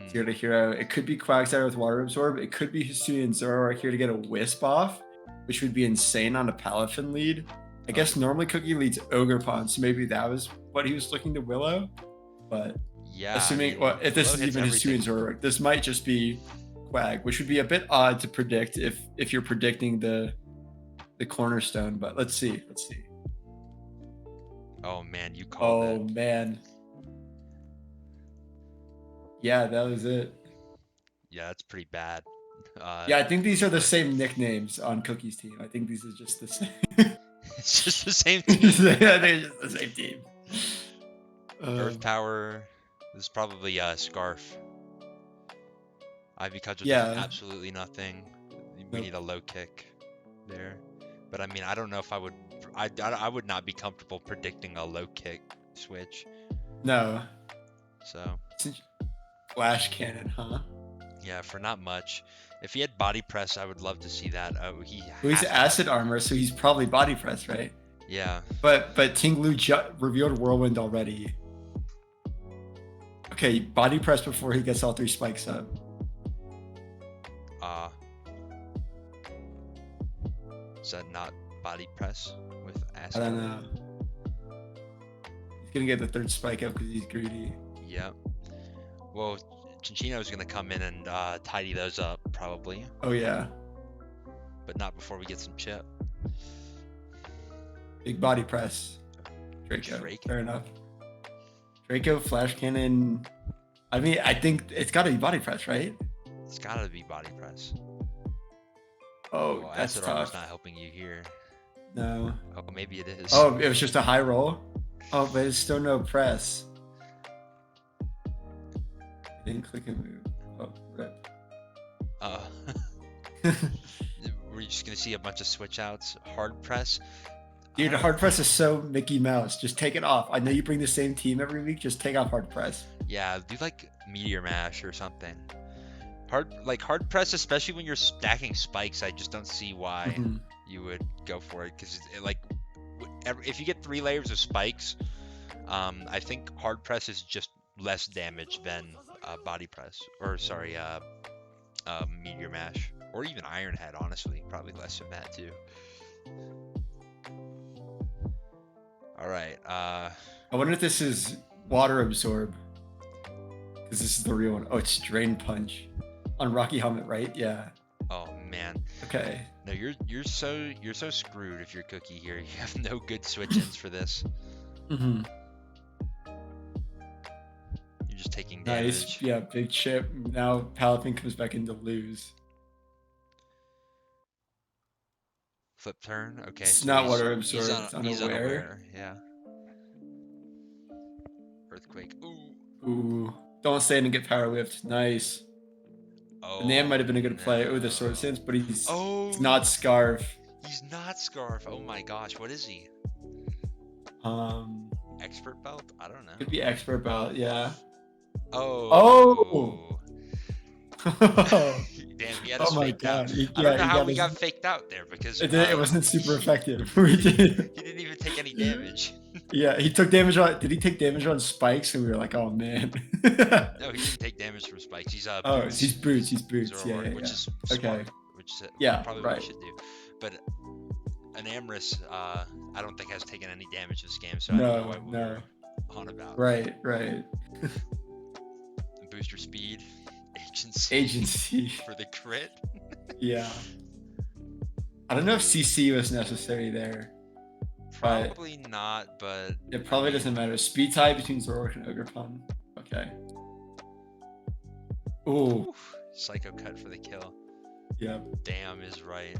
zero to hero. It could be Quagsire with Water Absorb. It could be Hisuian Zoroark here to get a Wisp off, which would be insane on a Palafin lead. I guess normally Cookie leads Ogerpon, so maybe that was what he was looking to Willow. But yeah, assuming if this is even Hisuian Zoroark, this might just be Quag, which would be a bit odd to predict if you're predicting the cornerstone. But let's see. Oh man, you called it. Oh man. Yeah, that was it. Yeah, that's pretty bad. Yeah, I think these are the same nicknames on Cookie's team. I think these are just the same. It's just the same team. Yeah, they're just the same team. Earth Power. This is probably Scarf. Ivy Cudgel Yeah. does absolutely nothing. We need a low kick there. But I mean, I don't know if I would. I would not be comfortable predicting a low kick switch. No. So. Flash cannon, huh? Yeah, for not much. If he had body press, I would love to see that. Oh, he's acid armor, so he's probably body press, right? Yeah. But Tinglu revealed Whirlwind already. Okay, body press before he gets all 3 spikes up. Is that not body press with acid? I don't know. He's gonna get the 3rd spike up because he's greedy. Yep. Well, Chinchino's gonna come in and tidy those up probably. Oh yeah. But not before we get some chip. Big body press. Draco. Fair enough. Draco, flash cannon. I mean, I think it's gotta be body press, right? It's gotta be body press. Oh, well, that's acid tough. armor's not helping you here. No. Oh, maybe it is. Oh, it was just a high roll? Oh, but it's still no press. Didn't click and move. Oh, rip. We're just gonna see a bunch of switch outs. Hard press. Dude, hard press is so Mickey Mouse. Just take it off. I know you bring the same team every week. Just take off hard press. Yeah, do like Meteor Mash or something. Hard press, especially when you're stacking spikes. I just don't see why you would go for it because like if you get 3 layers of spikes, I think hard press is just less damage than body press, or sorry, meteor mash, or even iron head. Honestly, probably less than that too. All right. I wonder if this is water absorb. Because this is the real one. Oh, it's drain punch. On Rocky Helmet, right? Yeah. Oh man. Okay. No, you're so screwed if you're Cookie here. You have no good switch-ins for this. Mm-hmm. You're just taking Nice. damage. Yeah, big chip. Now Palafin comes back into lose. Flip turn. Okay, It's so not he's water absorbed. he's Unaware. unaware. Yeah. Earthquake. Ooh. Ooh. Don't stand and get power whipped. Nice. Oh. The Nam might have been a good play. Oh, the sword no. sense, but he's Oh. not Scarf. He's not Scarf. Oh my gosh, what is he? Expert belt? I don't know. Could be expert belt. Yeah. Oh. Oh. Damn, he had us Oh my faked god. out. He- I don't yeah, know he how got we his- got faked out there because It wasn't super effective. We did. he didn't even take any damage. Yeah, he took damage on. Did he take damage on spikes? And we were like, oh man. No, he didn't take damage from spikes. He's Oh, boots. he's boots. He's boots. Zoroark, Yeah, yeah, which yeah. is Okay. smart, which is Yeah, probably right. what you should do. But an Amorous, I don't think has taken any damage this game, so I don't know what we were on about. Right, right. Booster speed, agency, Agency. for the crit. Yeah. I don't know if CC was necessary there. But Probably not, but it probably doesn't matter. Speed tie between Zoroark and Ogerpon. Okay. Ooh. oof, Psycho cut for the kill. Yeah. Damn is right.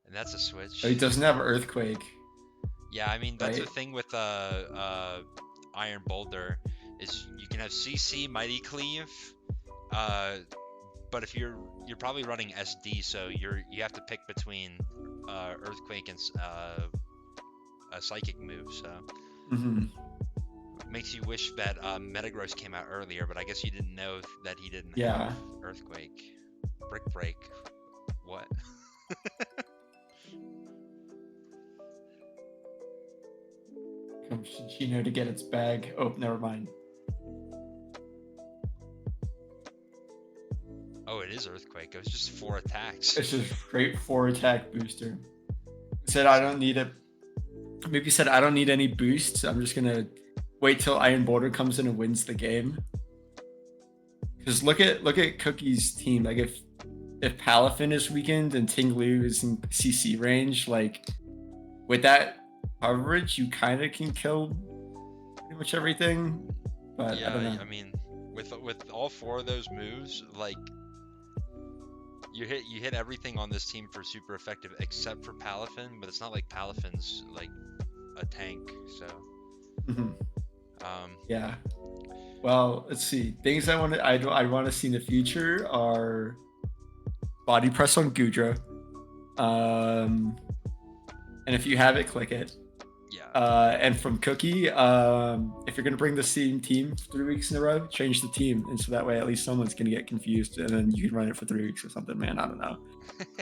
And that's a switch. So he doesn't have Earthquake. Yeah, I mean that's Right. the thing with Iron Boulder is you can have CC Mighty Cleave, but if you're probably running SD, so you have to pick between Earthquake and a Psychic move. So Mm-hmm. makes you wish that Metagross came out earlier, but I guess you didn't know that he didn't Yeah. have Earthquake. Brick Break. What? Comes Shishino to get its bag. Oh, never mind. Oh, it is Earthquake. It was just 4 attacks. It's just great 4-attack booster. Said I don't need it. Maybe said I don't need any boosts. I'm just gonna wait till Iron Border comes in and wins the game. Because look at Cookie's team. Like if Palafin is weakened and Ting Lu is in CC range, like with that coverage, you kind of can kill pretty much everything. But Yeah, I don't know. I mean, with all 4 of those moves, like you hit everything on this team for super effective, except for Palafin. But it's not like Palafin's like a tank, so. Mhm. Um, Yeah. Well, let's see. Things I want to see in the future are body press on Gudra. And if you have it, click it. yeah. And from Cookie, if you're gonna bring the same team 3 weeks in a row, change the team, and so that way at least someone's gonna get confused, and then you can run it for 3 weeks or something. Man, I don't know.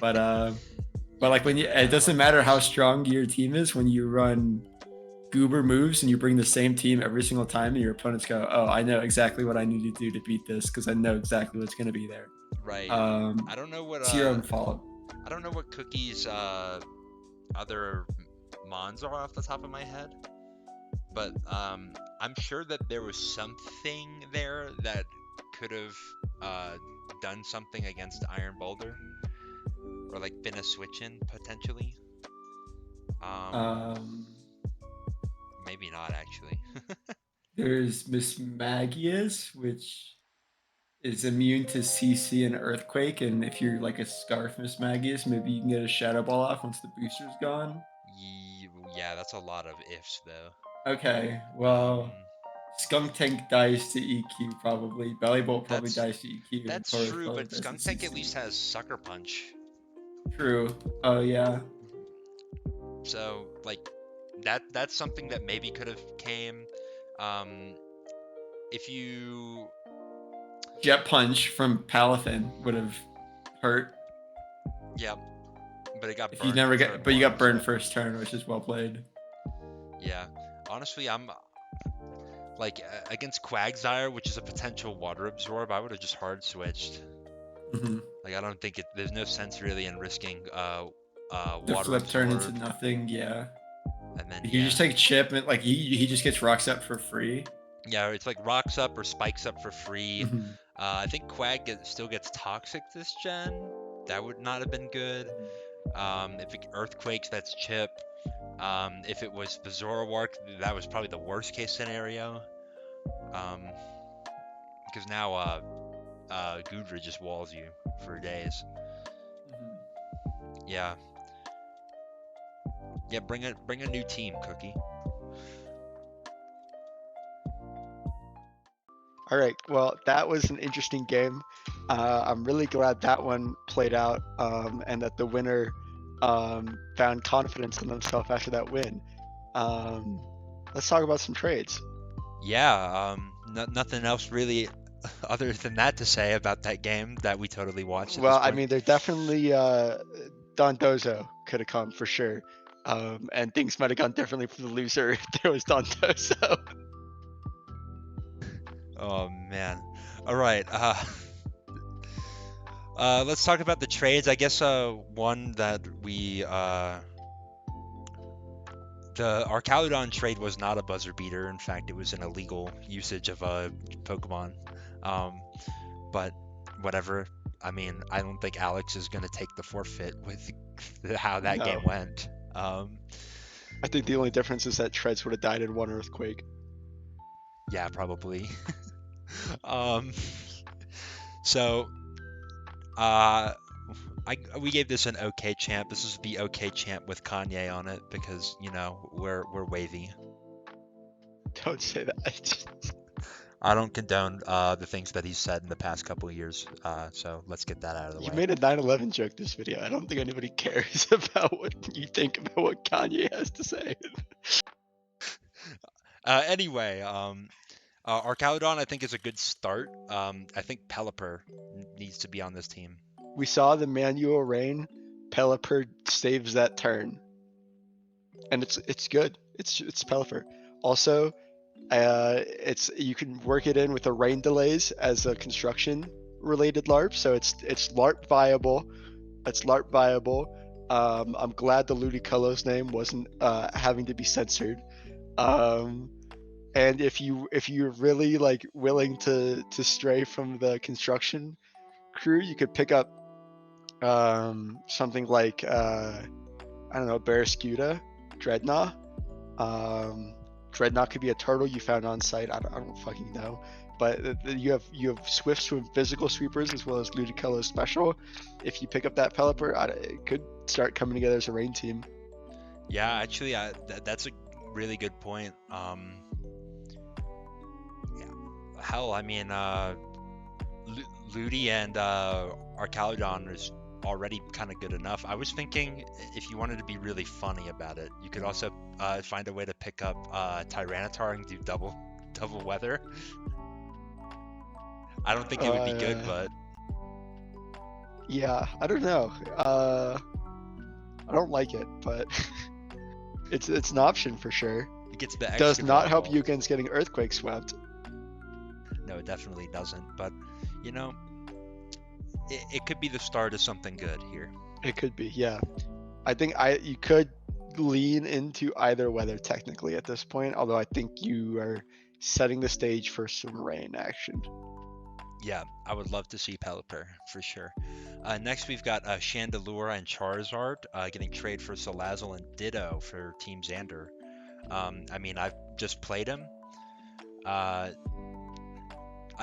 But like when it doesn't matter how strong your team is when you run goober moves and you bring the same team every single time, and your opponents go, "Oh, I know exactly what I need to do to beat this because I know exactly what's gonna be there." Right. I don't know what. It's your own fault. I don't know what Cookie's other mons are off the top of my head, but I'm sure that there was something there that could have done something against Iron Boulder, or like been a switch-in potentially. Maybe not actually. There's Miss Magius, which is immune to CC and Earthquake, and if you're like a Scarf Miss Magius, maybe you can get a Shadow Ball off once the booster's gone. Yeah, that's a lot of ifs though. Okay, well, Skunk Tank dies to EQ probably. Belly Bolt probably That's- dies to EQ. That's Taurus true, probably but dies to Skunk Tank at CC. least has Sucker Punch. True. Oh yeah. So like that's something that maybe could have came if you Jet Punch from Palafin would have hurt. yeah, But it got If you burned. never for get, but you got Water burned Absorb. first turn, which is well played. Yeah. Honestly, I'm like against Quagsire, which is a potential Water Absorb. I would have just hard switched. Mm-hmm. Like I don't think there's no sense really in risking The Water flip turn Absorb. into nothing, yeah. And then You just take chip and like he just gets rocks up for free. Yeah, it's like rocks up or spikes up for free. Mm-hmm. I think still gets toxic this gen. That would not have been good. If it earthquakes, that's chip. If it was the Zoroark, that was probably the worst case scenario. Because now Gudra just walls you for days. Yeah. Yeah, bring a new team, Cookie. All right. Well, that was an interesting game. I'm really glad that one played out, and that the winner found confidence in himself after that win. Let's talk about some trades. Yeah, nothing else really other than that to say about that game that we totally watched at this Well, I point. mean, there's definitely Dondozo could have come for sure, and things might have gone differently for the loser if there was Dondozo. Oh man. All right. Let's talk about the trades. I guess one that the Arcaludon trade was not a buzzer beater. In fact, it was an illegal usage of a Pokemon. But whatever. I mean, I don't think Alex is gonna take the forfeit with how that No. game went. I think the only difference is that Treads would have died in one earthquake. Yeah, probably. So, we gave this an OK champ. This is the OK champ with Kanye on it because we're wavy. Don't say that. I don't condone the things that he's said in the past couple of years. So let's get that out of the You way. made a 9/11 joke this video. I don't think anybody cares about what you think about what Kanye has to say. Anyway, Arcaludon I think is a good start. I think Pelipper needs to be on this team. We saw the manual rain. Pelipper saves that turn, and it's good. It's Pelipper. Also, you can work it in with the rain delays as a construction related LARP, so it's LARP viable. It's LARP viable. I'm glad the Ludicolo's name wasn't having to be censored. And if you're really like willing to stray from the construction crew, you could pick up something like I don't know, Barraskewda, Dreadnought. Dreadnought could be a turtle you found on site. I don't fucking know. But you have Swift Swim physical sweepers as well as Ludicolo special. If you pick up that Pelipper, it could start coming together as a rain team. Yeah, actually, that's a really good point. Hell, I mean, Ludi and Arcaludon is already kind of good enough. I was thinking if you wanted to be really funny about it, you could also find a way to pick up Tyranitar and do double weather. I don't think it would be good, but yeah, I don't know. I don't like it, but it's an option for sure. it gets the Does extra not help involved. you against getting earthquake swept. No, it definitely doesn't. But it could be the start of something good here. It could be, yeah. I think you could lean into either weather technically at this point, although I think you are setting the stage for some rain action. Yeah, I would love to see Pelipper for sure. Next, we've got Chandelure and Charizard getting trade for Salazzle and Ditto for Team Xander. I mean, I've just played him. I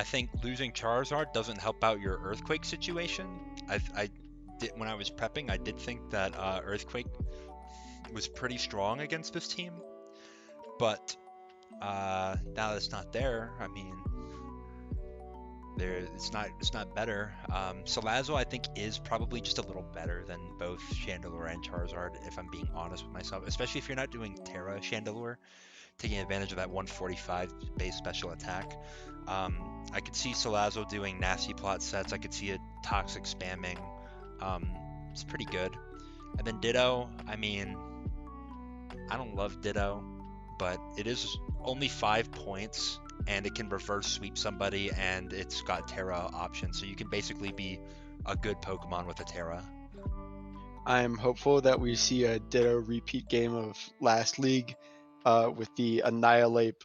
think losing Charizard doesn't help out your Earthquake situation. I did when I was prepping. I did think that Earthquake was pretty strong against this team, but now that it's not there, I mean, it's not better. Salazzle I think is probably just a little better than both Chandelure and Charizard, if I'm being honest with myself. Especially if you're not doing Terra Chandelure, taking advantage of that 145 base special attack. I could see Salazzle doing nasty plot sets. I could see it toxic spamming. It's pretty good. And then Ditto, I mean, I don't love Ditto, but it is only 5 points, and it can reverse sweep somebody, and it's got Terra options, so you can basically be a good Pokemon with a Terra. I'm hopeful that we see a Ditto repeat game of last league with the Annihilate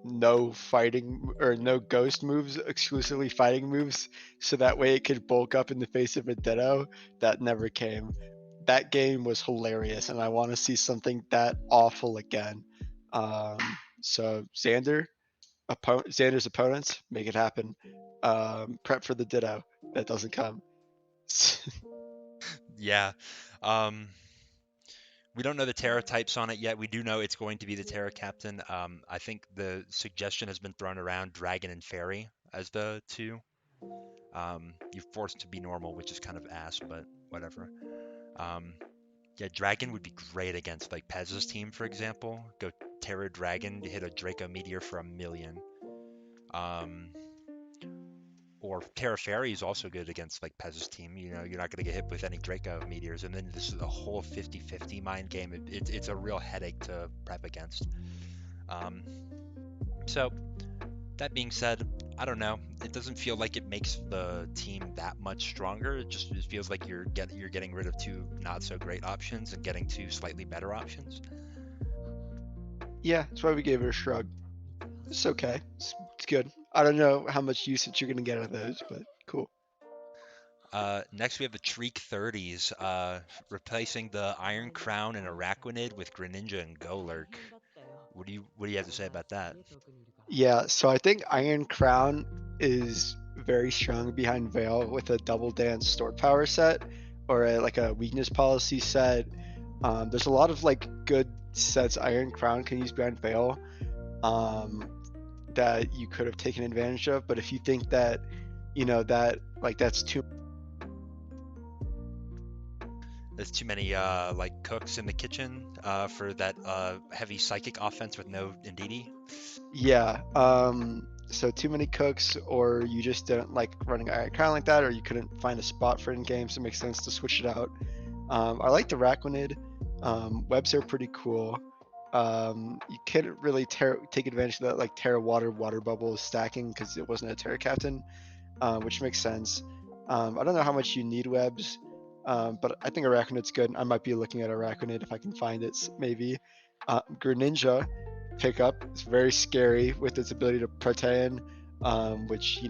no fighting or no ghost moves, exclusively fighting moves, so that way it could bulk up in the face of a Ditto. That never came. That game was hilarious, and I want to see something that awful again. Um, so Xander's opponents, make it happen. Prep for the Ditto that doesn't come. Yeah. We don't know the Terra types on it yet. We do know it's going to be the Terra Captain. I think the suggestion has been thrown around Dragon and Fairy as the two. You're forced to be normal, which is kind of ass, but whatever. Um, yeah, Dragon would be great against like Pez's team, for example. Go Terra Dragon, hit a Draco Meteor for 1,000,000. Um, or Terra Fairy is also good against like Pez's team. You know, you're not going to get hit with any Draco Meteors. And then this is a whole 50-50 mind game. It's a real headache to prep against. Um, so that being said, I don't know. It doesn't feel like it makes the team that much stronger. It feels like you're getting rid of two not so great options and getting two slightly better options. Yeah, that's why we gave it a shrug. It's okay. It's good. I don't know how much usage you're gonna get out of those, but cool. Next we have the Treek 30s, replacing the Iron Crown and Araquanid with Greninja and Golurk. What do you have to say about that? Yeah, so I think Iron Crown is very strong behind Veil with a double dance store power set or like a weakness policy set. There's a lot of like good sets Iron Crown can use behind Veil that you could have taken advantage of. But if you think that, that like that's too There's too many like cooks in the kitchen for that heavy psychic offense with no Indeedee. Yeah. So too many cooks, or you just didn't like running Iron Crown like that, or you couldn't find a spot for it in game, so it makes sense to switch it out. I like the Raquanid. Webs are pretty cool. You couldn't really take advantage of that like Terra water bubble stacking because it wasn't a Terra Captain, which makes sense. I don't know how much you need webs, but I think Arachnid's good. I might be looking at Arachnid if I can find it, maybe. Greninja pickup is very scary with its ability to Protean, which,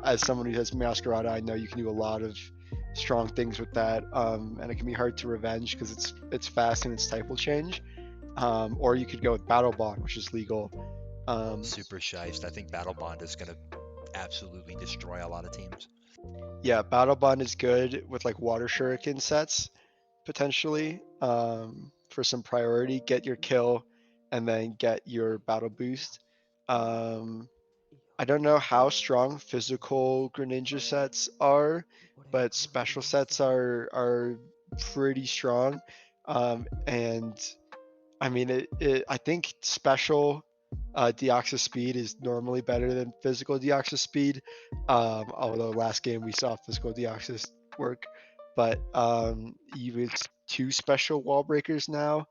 as someone who has Masquerada, I know you can do a lot of strong things with that, and it can be hard to revenge because it's fast and its type will change. Or you could go with Battle Bond, which is legal. Super shiced. I think Battle Bond is gonna absolutely destroy a lot of teams. Yeah, Battle Bond is good with like Water Shuriken sets potentially, for some priority. Get your kill, and then get your battle boost. Um, I don't know how strong physical Greninja sets are, but special sets are pretty strong. And I mean, I think special Deoxys speed is normally better than physical Deoxys speed. Although last game we saw physical Deoxys work, but even two special wall breakers now.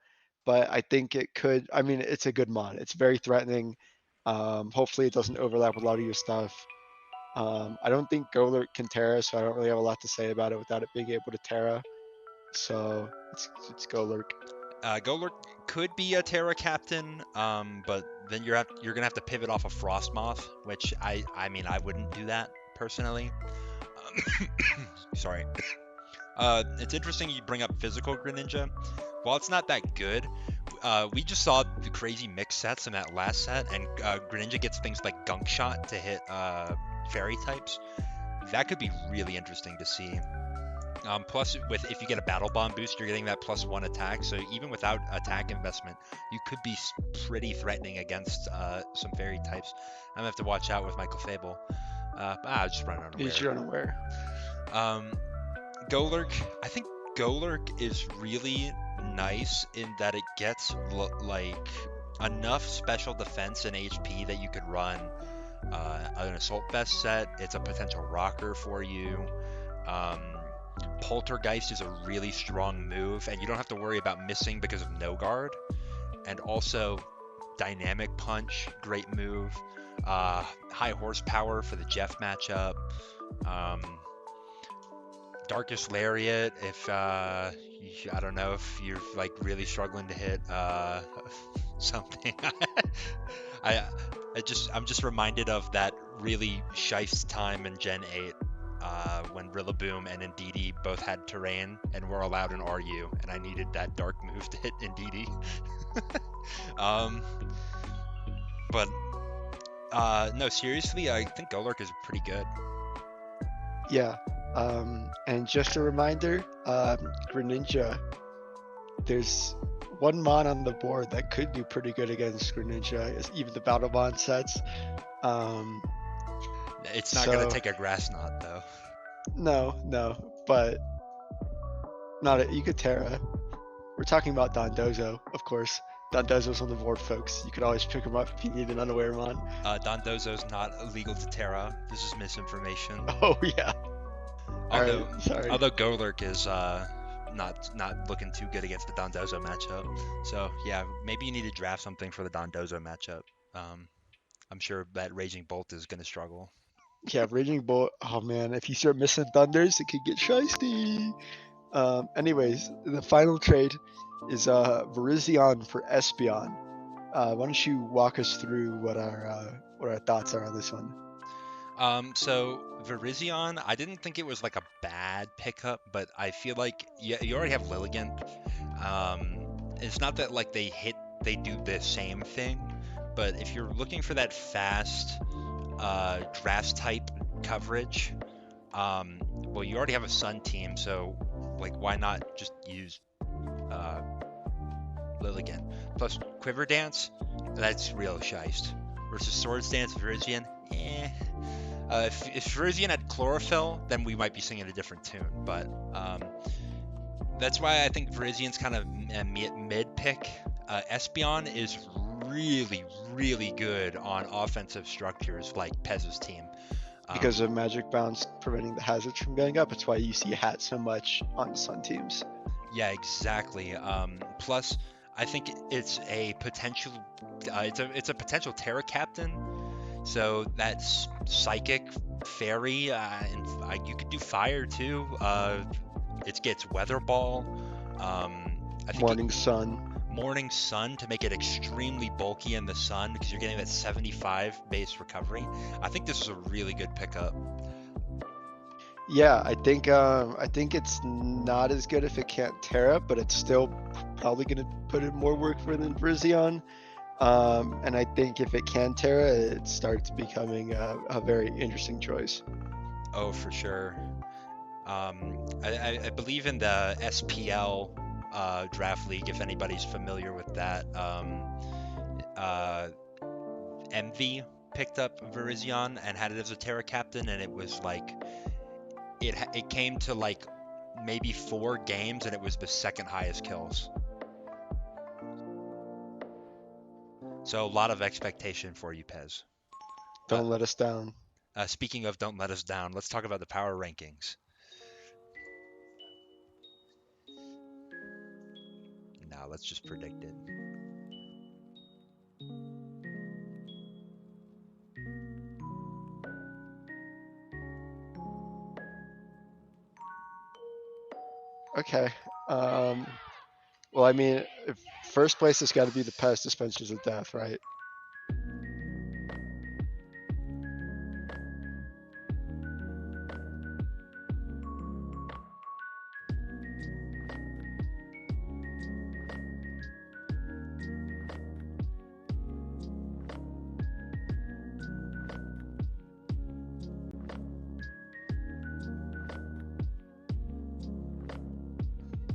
But I think it could. I mean, it's a good mod. It's very threatening. Hopefully, it doesn't overlap with a lot of your stuff. I don't think Golurk can Terra, so I don't really have a lot to say about it without it being able to Terra. So it's Golurk. Golurk could be a Terra Captain, but then you're gonna have to pivot off of Frostmoth, which I mean I wouldn't do that personally. Sorry. It's interesting you bring up physical Greninja. While it's not that good, we just saw the crazy mix sets in that last set, and Greninja gets things like Gunk Shot to hit fairy types. That could be really interesting to see. Plus, if you get a Battle Bond boost, you're getting that +1 attack. So even without attack investment, you could be pretty threatening against some fairy types. I'm gonna have to watch out with Michael Fable. I just run unaware. Is you're unaware. Golurk, I think Golurk is really nice in that it gets like enough special defense and HP that you could run an Assault Vest set. It's a potential rocker for you. Um, Poltergeist is a really strong move, and you don't have to worry about missing because of no guard. And also, Dynamic Punch, great move. High Horsepower for the Jeff matchup. Um, Darkest Lariat, if I don't know if you're like really struggling to hit something. I I'm just reminded of that really shice time in Gen 8 when Rillaboom and Indeedee both had terrain and were allowed an RU, and I needed that dark move to hit Indeedee. But no, seriously, I think Golurk is pretty good. Yeah. And just a reminder, Greninja, there's one mon on the board that could do pretty good against Greninja, is even the Battle Mon sets. It's not gonna take a Grass Knot though. No, but not a, you could Terra. We're talking about Dondozo, of course. Dondozo's on the board, folks. You could always pick him up if you need an unaware mon. Dondozo's not illegal to Terra. This is misinformation. Oh yeah. Although, Alright, sorry. although Golurk is not looking too good against the Dondozo matchup. So yeah, maybe you need to draft something for the Dondozo matchup. I'm sure that Raging Bolt is gonna struggle. Yeah, Raging Bolt. Oh man, if you start missing Thunders, it could get shiesty. Anyways, the final trade is Virizion for Espeon. Why don't you walk us through what our thoughts are on this one? So Virizion, I didn't think it was like a bad pickup, but I feel like you already have Lilligant. It's not that like they do the same thing, but if you're looking for that fast grass type coverage, well, you already have a Sun team, so like why not just use Lilligant plus Quiver Dance? That's real shiest. Versus Swords Dance, Virizion, eh. If Virizion had Chlorophyll, then we might be singing a different tune. But that's why I think Virizion's kind of a mid pick. Espeon is really, really good on offensive structures like Pez's team. Because of Magic Bounce preventing the hazards from going up. It's why you see Hat so much on Sun teams. Yeah, exactly. Plus, I think it's a potential. It's a potential Terra Captain. So that's Psychic, Fairy, and you could do Fire too. It gets Weather Ball. I think Morning Sun to make it extremely bulky in the sun because you're getting that 75 base recovery. I think this is a really good pickup. Yeah, I think it's not as good if it can't Terra, but it's still probably going to put in more work for than Virizion. And I think if it can Terra, it starts becoming a very interesting choice. Oh, for sure. I believe in the SPL draft league, if anybody's familiar with that. Envy picked up Virizion and had it as a Terra Captain, and it was like it came to like maybe 4 games, and it was the second highest kills. So a lot of expectation for you, Pez. Don't let us down. Speaking of don't let us down, let's talk about the power rankings. Now let's just predict it. Okay. Well, I mean, first place has got to be the Pest Dispensers of Death, right?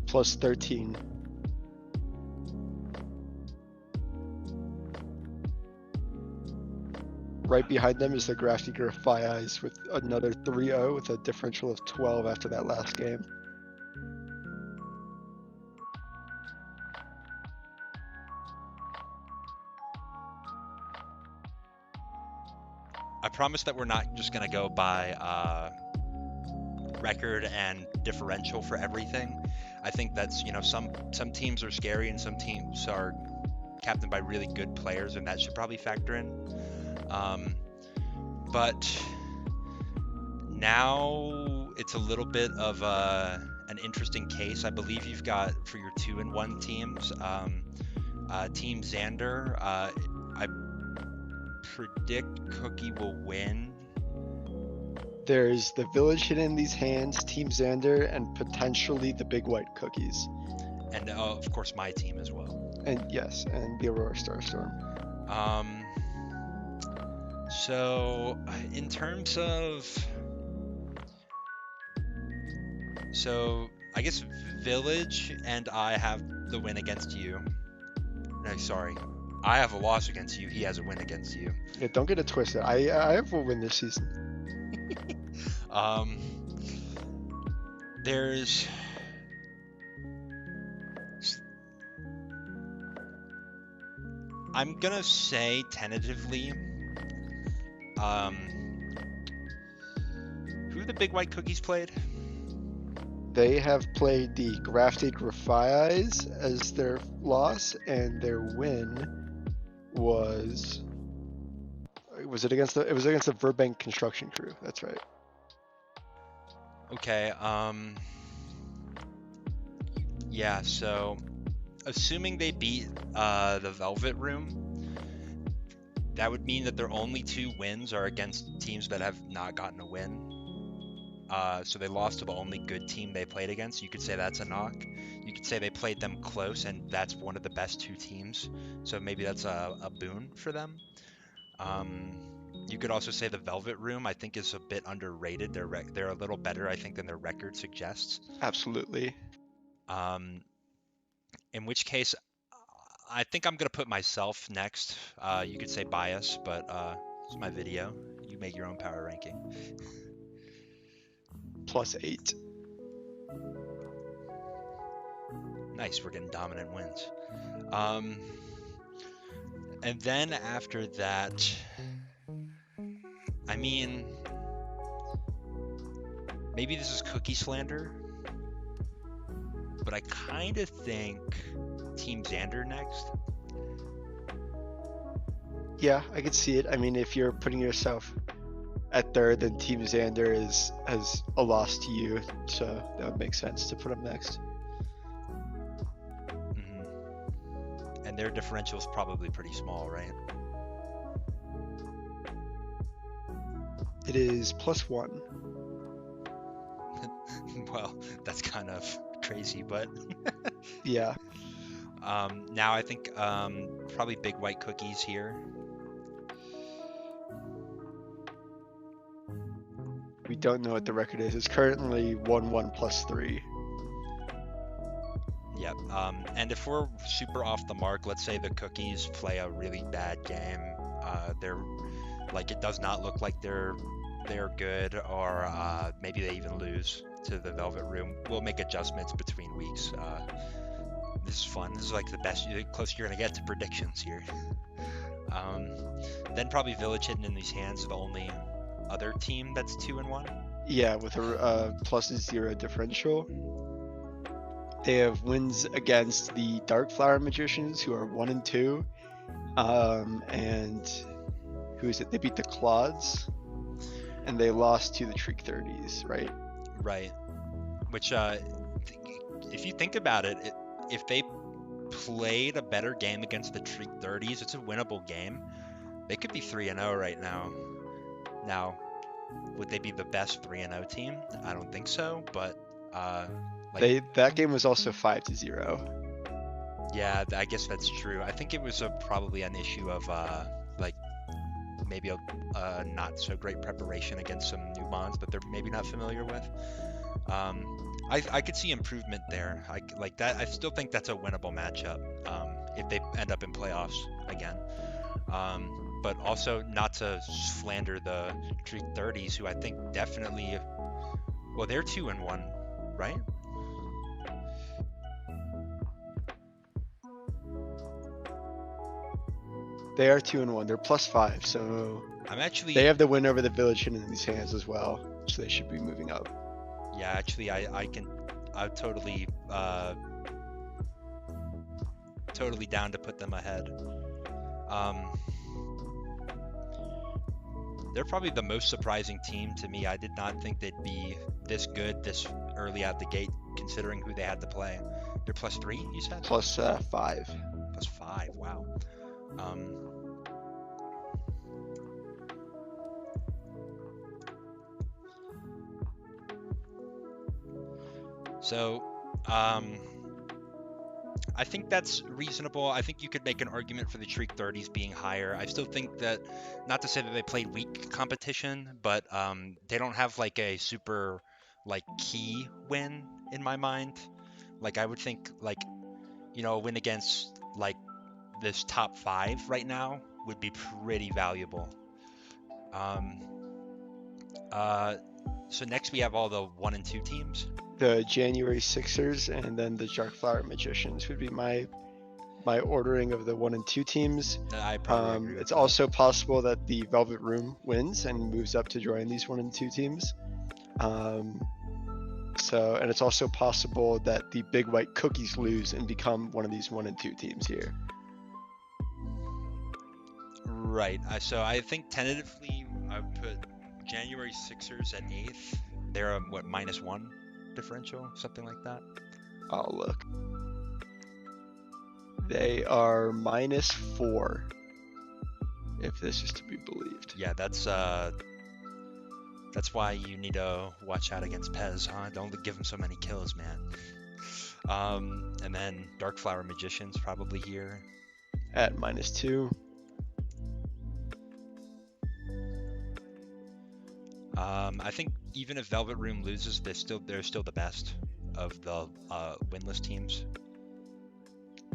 Plus 13. Right behind them is the Grafdigger of Fire Eyes with another 3-0 with a differential of 12 after that last game. I promise that we're not just gonna go by record and differential for everything. I think that's, some teams are scary and some teams are captained by really good players, and that should probably factor in. But now it's a little bit of an interesting case. I believe you've got for your 2-1 teams, Team Xander. I predict Cookie will win. There's the Village Hidden in these hands, Team Xander, and potentially the Big White Cookies. And of course my team as well. And yes, and the Aurora Starstorm. So in terms of, I guess Village and I have the win against you. No, sorry. I have a loss against you. He has a win against you. Yeah, don't get it twisted. I have a win this season. There's I'm gonna say tentatively, who the Big White Cookies played? They have played the Grafted Graphies as their loss, and their win was it against the Burbank Construction Crew. That's right. Okay, yeah, so assuming they beat the Velvet Room, that would mean that their only 2 wins are against teams that have not gotten a win. So they lost to the only good team they played against. You could say that's a knock. You could say they played them close, and that's one of the best 2 teams. So maybe that's a boon for them. You could also say the Velvet Room, I think, is a bit underrated. They're a little better, I think, than their record suggests. Absolutely. In which case, I think I'm gonna put myself next. You could say bias, but it's my video. You make your own power ranking. +8. Nice, we're getting dominant wins. And then after that, I mean, maybe this is cookie slander, but I kind of think Team Xander next. Yeah, I could see it. I mean, if you're putting yourself at third, then Team Xander has a loss to you, so that would make sense to put him next. And their differential is probably pretty small, right? It is +1. Well, that's kind of crazy, but Yeah. now I think probably Big White Cookies here. We don't know what the record is. It's currently 1-1 +3. Yep. And if we're super off the mark, let's say the Cookies play a really bad game. They're like, it does not look like they're good, or maybe they even lose to the Velvet Room. We'll make adjustments between weeks. This is fun. This is like the closer you're gonna get to predictions here. Then probably Village Hidden in these hands are the only other team that's 2-1. Yeah, with a +0 differential. They have wins against the Dark Flower Magicians, who are 1-2. And who is it? They beat the Clods, and they lost to the Treek 30s, right? Right. Which, if you think about it, if they played a better game against the Treek 30s, it's a winnable game. They could be 3-0 right now. Now, would they be the best 3-0 team? I don't think so, but that game was also 5-0. Yeah, I guess that's true. I think it was probably an issue of maybe a not so great preparation against some new bonds that they're maybe not familiar with. I could see improvement there. I still think that's a winnable matchup if they end up in playoffs again. But also not to slander the Treek 30s, who I think definitely, well, they're 2-1, right? They are 2-1. They're +5, so I'm actually. they have the win over the Village Hidden in these hands as well, so they should be moving up. Yeah, actually, I'm totally down to put them ahead. They're probably the most surprising team to me. I did not think they'd be this good this early out the gate, considering who they had to play. They're +3, you said? Plus 5. +5, wow. So, I think that's reasonable. I think you could make an argument for the Shriek 30s being higher. I still think that, not to say that they played weak competition, but they don't have like a super like key win in my mind. Like I would think like, you know, a win against like this top 5 right now would be pretty valuable. So next we have all the 1 and 2 teams. The January Sixers and then the Darkflower Magicians would be my ordering of the 1 and 2 teams. I probably agree with It's that. also possible that the Velvet Room wins and moves up to join these 1 and 2 teams. So, and it's also possible that the Big White Cookies lose and become one of these 1 and 2 teams here. Right. So I think tentatively I would put January Sixers at 8th. They're a, what, -1 differential, something like that. I'll look. They are -4, if this is to be believed. Yeah, that's why you need to watch out against Pez, huh? Don't give him so many kills, man. And then Darkflower Magicians probably here. At -2. I think even if Velvet Room loses, they're still the best of the winless teams.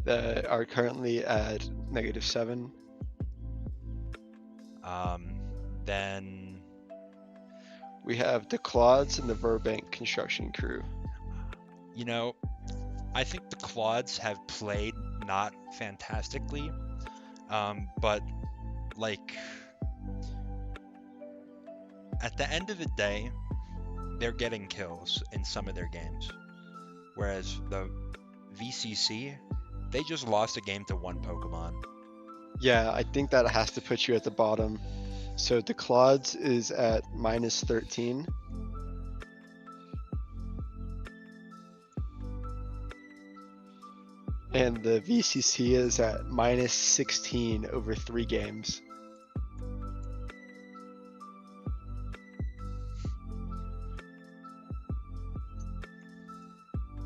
That are currently at -7. Then we have the Claudes and the Burbank Construction Crew. You know, I think the Claudes have played not fantastically, but like at the end of the day, they're getting kills in some of their games. Whereas the VCC, they just lost a game to 1 Pokemon. Yeah, I think that has to put you at the bottom. So the Claudes is at -13. And the VCC is at -16 over 3 games.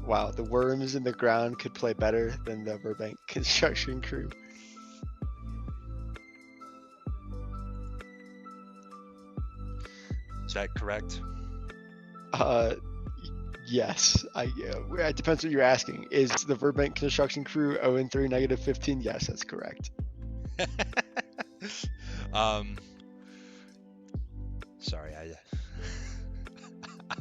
Wow, the Worms in the ground could play better than the Burbank Construction Crew. Is that correct? Yes. It depends what you're asking. Is the Burbank Construction Crew 0-3 -15? Yes, that's correct. Sorry,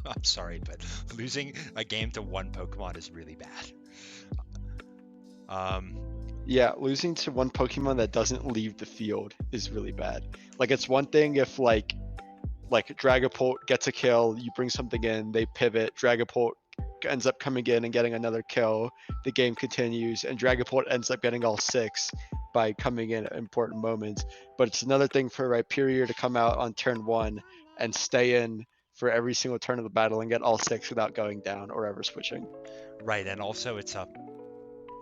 I'm sorry, but losing a game to 1 Pokemon is really bad. Yeah, losing to 1 Pokemon that doesn't leave the field is really bad. Like, it's one thing if like Dragapult gets a kill, you bring something in, they pivot, Dragapult ends up coming in and getting another kill, the game continues, and Dragapult ends up getting all 6 by coming in at important moments. But it's another thing for Rhyperior to come out on turn 1 and stay in for every single turn of the battle and get all 6 without going down or ever switching. Right, and also it's an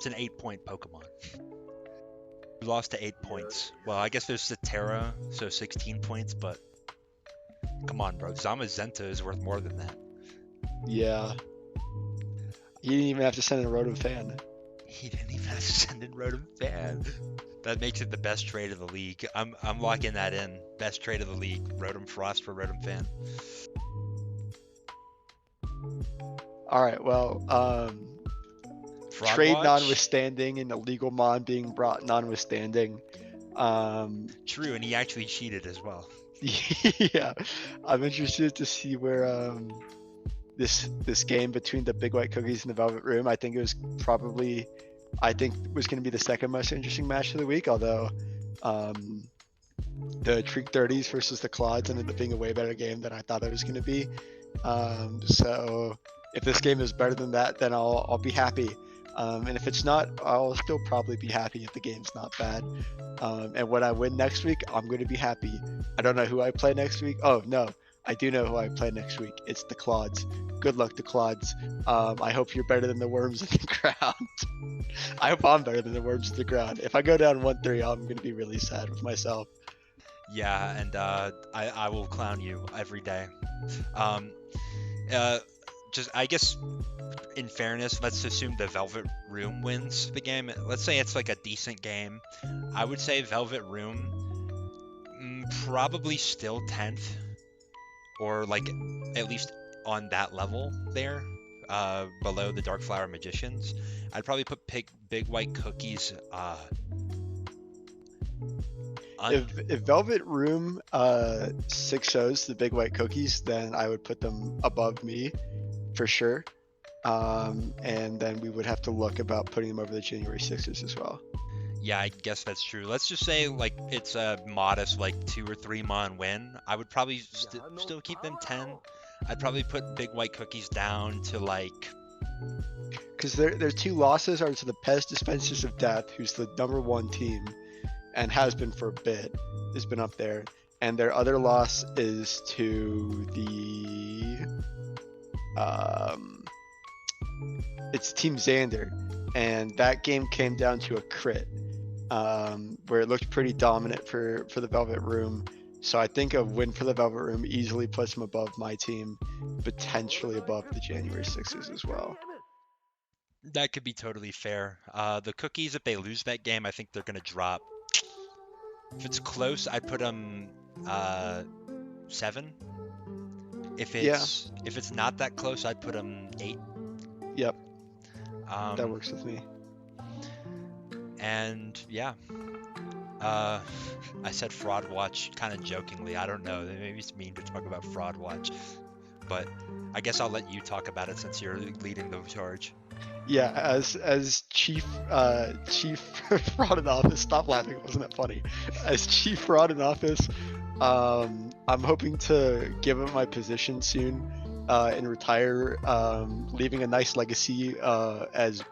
8-point Pokemon. We lost to 8 points. Well, I guess there's the Terra, so 16 points, but come on, bro. Zamazenta is worth more than that. Yeah. He didn't even have to send in a Rotom Fan. He didn't even have to send in Rotom Fan. That makes it the best trade of the league. I'm locking that in. Best trade of the league. Rotom Frost for Rotom Fan. All right, well, Fraud trade Watch? notwithstanding and illegal mon being brought notwithstanding. True, and he actually cheated as well. Yeah, I'm interested to see where this game between the Big White Cookies and the Velvet Room, I think was going to be the second most interesting match of the week, although the Treek 30s versus the Claudes ended up being a way better game than I thought it was going to be. So if this game is better than that, then I'll be happy. And if it's not, I'll still probably be happy if the game's not bad. And when I win next week, I'm going to be happy. I don't know who I play next week. Oh, no, I do know who I play next week. It's the Clods. Good luck, the Clods. I hope you're better than the Worms in the ground. I hope I'm better than the Worms in the ground. If I go down 1-3, I'm going to be really sad with myself. Yeah, and I will clown you every day. Um, just I guess in fairness, let's assume the Velvet Room wins the game. Let's say it's like a decent game. I would say Velvet Room probably still 10th, or like at least on that level there, below the Dark Flower Magicians. I'd probably put Big White Cookies. If Velvet Room 6-0s the Big White Cookies, then I would put them above me for sure. And then we would have to look about putting them over the January 6ers as well. Yeah, I guess that's true. Let's just say like it's a modest like 2 or 3 mon win. I would probably still keep them 10. I'd probably put Big White Cookies down to like, because their two losses are to the Pez Dispensers of Death, who's the #1 team and has been for a bit, has been up there, and their other loss is to the it's Team Xander, and that game came down to a crit, where it looked pretty dominant for the Velvet Room. So I think a win for the Velvet Room easily puts them above my team, potentially above the January 6ers as well. that could be totally fair. The Cookies, if they lose that game, I think they're gonna drop. If it's close, I'd put them 7. If it's not that close, I'd put them 8. Yep, that works with me. And yeah, I said Fraud Watch kind of jokingly. I don't know. Maybe it's mean to talk about Fraud Watch, but I guess I'll let you talk about it since you're leading the charge. Yeah, as chief fraud in office. Stop laughing. Wasn't that funny? As chief fraud in office, I'm hoping to give up my position soon and retire, leaving a nice legacy as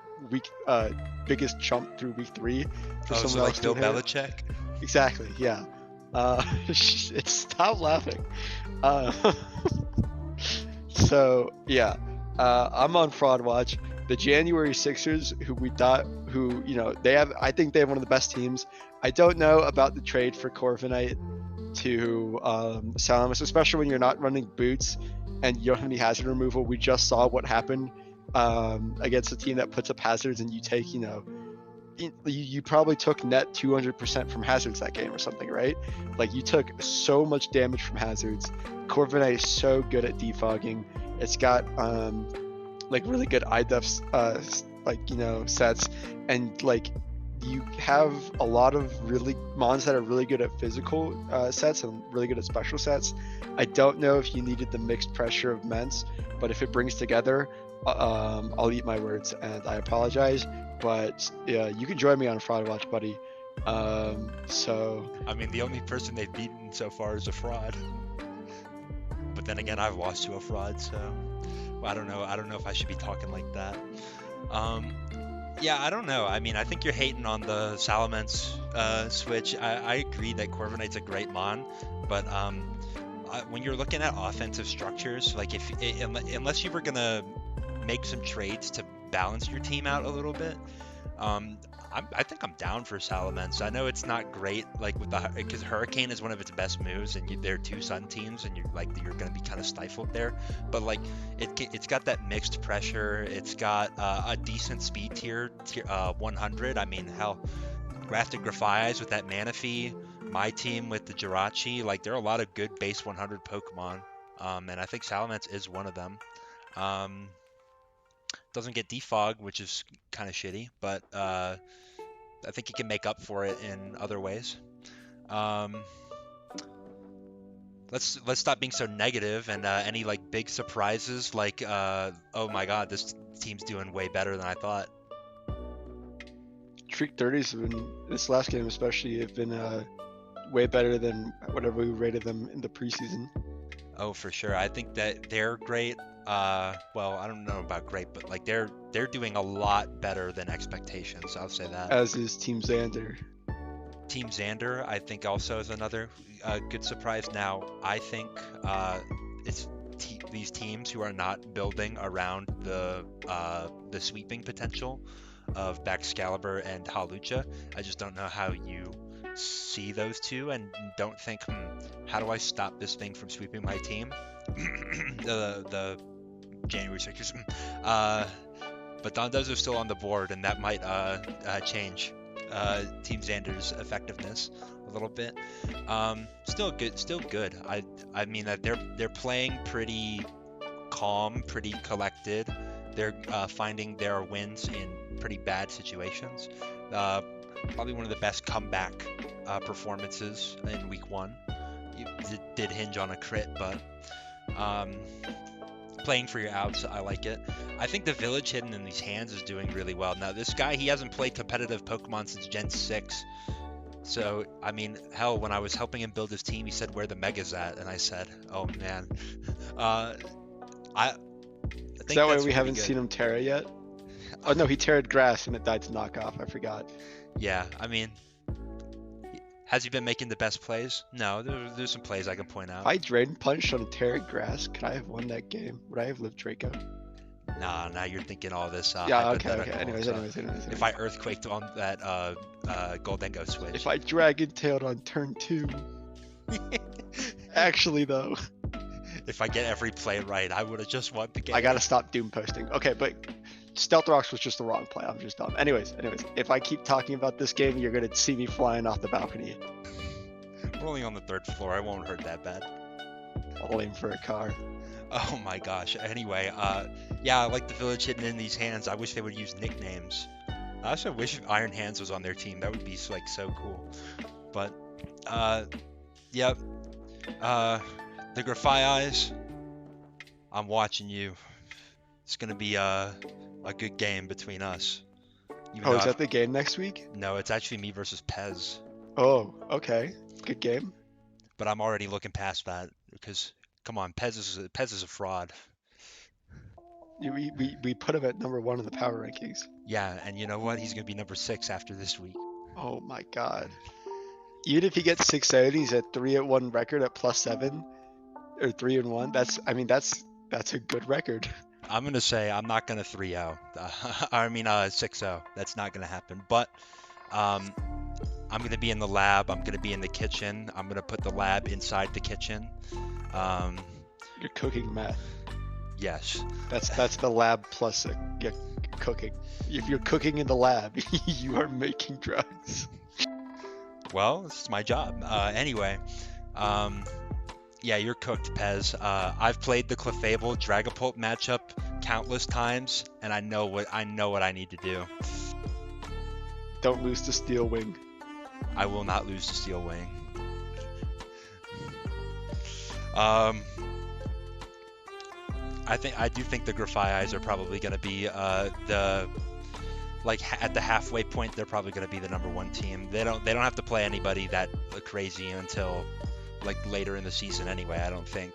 biggest chump through week 3 for someone so else like Bill to inherit. Belichick? Exactly. Yeah. Stop laughing. So yeah, I'm on Fraud Watch. The January Sixers, I think they have one of the best teams. I don't know about the trade for Corviknight to Salamis, especially when you're not running boots and you don't have any hazard removal. We just saw what happened against a team that puts up hazards, and you take, you probably took net 200% from hazards that game or something, right? Like, you took so much damage from hazards. Corviknight is so good at defogging. It's got like really good IDEF sets, and like you have a lot of really mons that are really good at physical sets and really good at special sets. I don't know if you needed the mixed pressure of Ments, but if it brings together, I'll eat my words, and I apologize. But yeah, you can join me on Fraud Watch, buddy. So I mean, the only person they've beaten so far is a fraud. But then again, I've lost to a fraud, so I don't know. I don't know if I should be talking like that. Yeah, I don't know. I mean, I think you're hating on the Salamence switch. I agree that Corviknight's a great mon, but when you're looking at offensive structures, like unless you were gonna make some trades to balance your team out a little bit, I think I'm down for Salamence. I know it's not great, like because Hurricane is one of its best moves, and they're 2 Sun teams, and you're gonna be kind of stifled there. But like it's got that mixed pressure. It's got a decent speed tier 100. I mean, hell, Grafted Grafai's with that Manaphy, my team with the Jirachi. Like, there are a lot of good base 100 Pokemon, and I think Salamence is one of them. Doesn't get defog, which is kind of shitty, but I think he can make up for it in other ways. Let's stop being so negative, and any like big surprises, like oh my god, this team's doing way better than I thought. Treak 30s have been, this last game especially, have been way better than whatever we rated them in the preseason. Oh, for sure. I think that they're great. Well, I don't know about great, but like they're doing a lot better than expectations. I'll say that. As is Team Xander. Team Xander, I think, also is another good surprise. Now, I think it's these teams who are not building around the sweeping potential of Baxcalibur and Halucha. I just don't know how you see those two and don't think, how do I stop this thing from sweeping my team? the January 6th. But Dondos are still on the board, and that might change Team Xander's effectiveness a little bit. Still good. Still good. I mean that they're playing pretty calm, pretty collected. They're finding their wins in pretty bad situations. Probably one of the best comeback performances in week 1. It did hinge on a crit, but playing for your outs, I like it. I think the village hidden in these hands is doing really well. Now, this guy, he hasn't played competitive Pokemon since Gen 6. So, I mean, hell, when I was helping him build his team, he said where the Mega's at, and I said, oh man. I Is think that why that's we pretty haven't good. seen him Terra yet? Oh no, he terred grass and it died to knockoff. I forgot. Yeah, I mean, has he been making the best plays? No, there's some plays I can point If out. I Drain Punched on terra grass, could I have won that game? Would I have lived Draco? Nah, now you're thinking all this Yeah, okay. hypothetical Anyways. stuff. If I earthquaked on that Goldengo switch. If I Dragon Tailed on turn 2. Actually, though, If I get every play right, I would have just won the game. I gotta stop doom posting. Okay, but Stealth Rocks was just the wrong play. I'm just dumb. Anyways, if I keep talking about this game, you're gonna see me flying off the balcony. We're only on the 3rd floor. I won't hurt that bad. I'll aim for a car. Oh my gosh. Anyway, yeah, I like the village hidden in these hands. I wish they would use nicknames. I also wish Iron Hands was on their team. That would be like so cool. But, yep. The Graphi Eyes, I'm watching you. It's gonna be a good game between us. Even Oh, though is that the game next week? No, it's actually me versus Pez. Oh, okay. Good game. But I'm already looking past that because, come on, Pez is a fraud. We put him at number 1 in the power rankings. Yeah, and you know what? He's gonna be number 6 after this week. Oh my god. Even if he gets 6-0, he's at 3-1 record at +7 or 3-1. That's a good record. I'm gonna say I'm not gonna 3-0. I mean 6-0. That's not gonna happen. But I'm gonna be in the lab. I'm gonna be in the kitchen. I'm gonna put the lab inside the kitchen. You're cooking meth. Yes. That's the lab plus cooking. If you're cooking in the lab, you are making drugs. Well, it's my job. Anyway, yeah, you're cooked, Pez. I've played the Clefable Dragapult matchup countless times, and I know what I need to do. Don't lose to Steel Wing. I will not lose to Steel Wing. I do think the Graphi Eyes are probably going to be at the halfway point. They're probably going to be the number 1 team. They don't have to play anybody that crazy until like later in the season anyway. I don't think.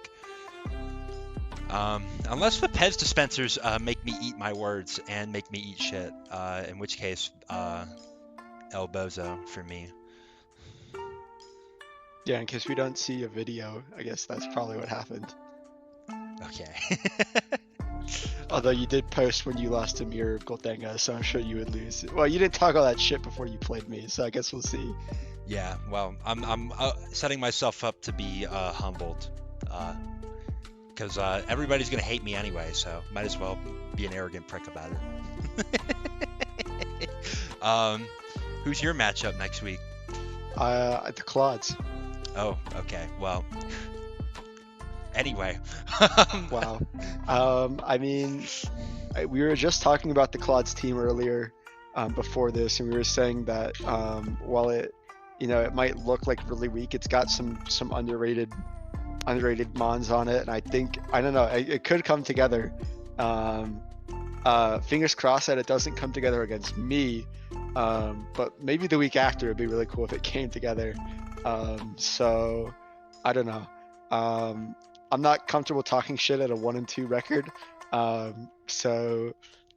Unless the Pez dispensers make me eat my words and make me eat shit, in which case El Bozo for me. Yeah, in case we don't see a video, I guess that's probably what happened. Okay. Although you did post when you lost to Mirror Goldenga, so I'm sure you would lose. Well, you didn't talk all that shit before you played me, so I guess we'll see. Yeah, well, I'm setting myself up to be humbled, because everybody's gonna hate me anyway, so might as well be an arrogant prick about it. Who's your matchup next week? At the Clods. Oh, okay. Well, anyway. Wow. I mean, we were just talking about the Clods team earlier, before this, and we were saying that while it might look like really weak, it's got some underrated mons on it, and I don't know, it could come together. Fingers crossed that it doesn't come together against me, but maybe the week after it'd be really cool if it came together. So I don't know. I'm not comfortable talking shit at a 1-2 record. So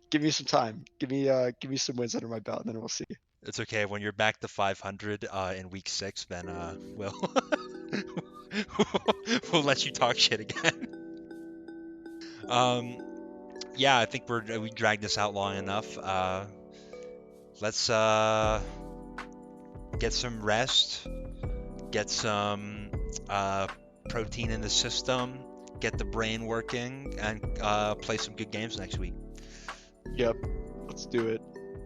give me some time. Give me some wins under my belt, and then we'll see. It's okay. When you're back to 500 in week 6, then we'll we'll let you talk shit again. Yeah, I think we dragged this out long enough. Let's get some rest, get some protein in the system, get the brain working, and play some good games next week. Yep, let's do it.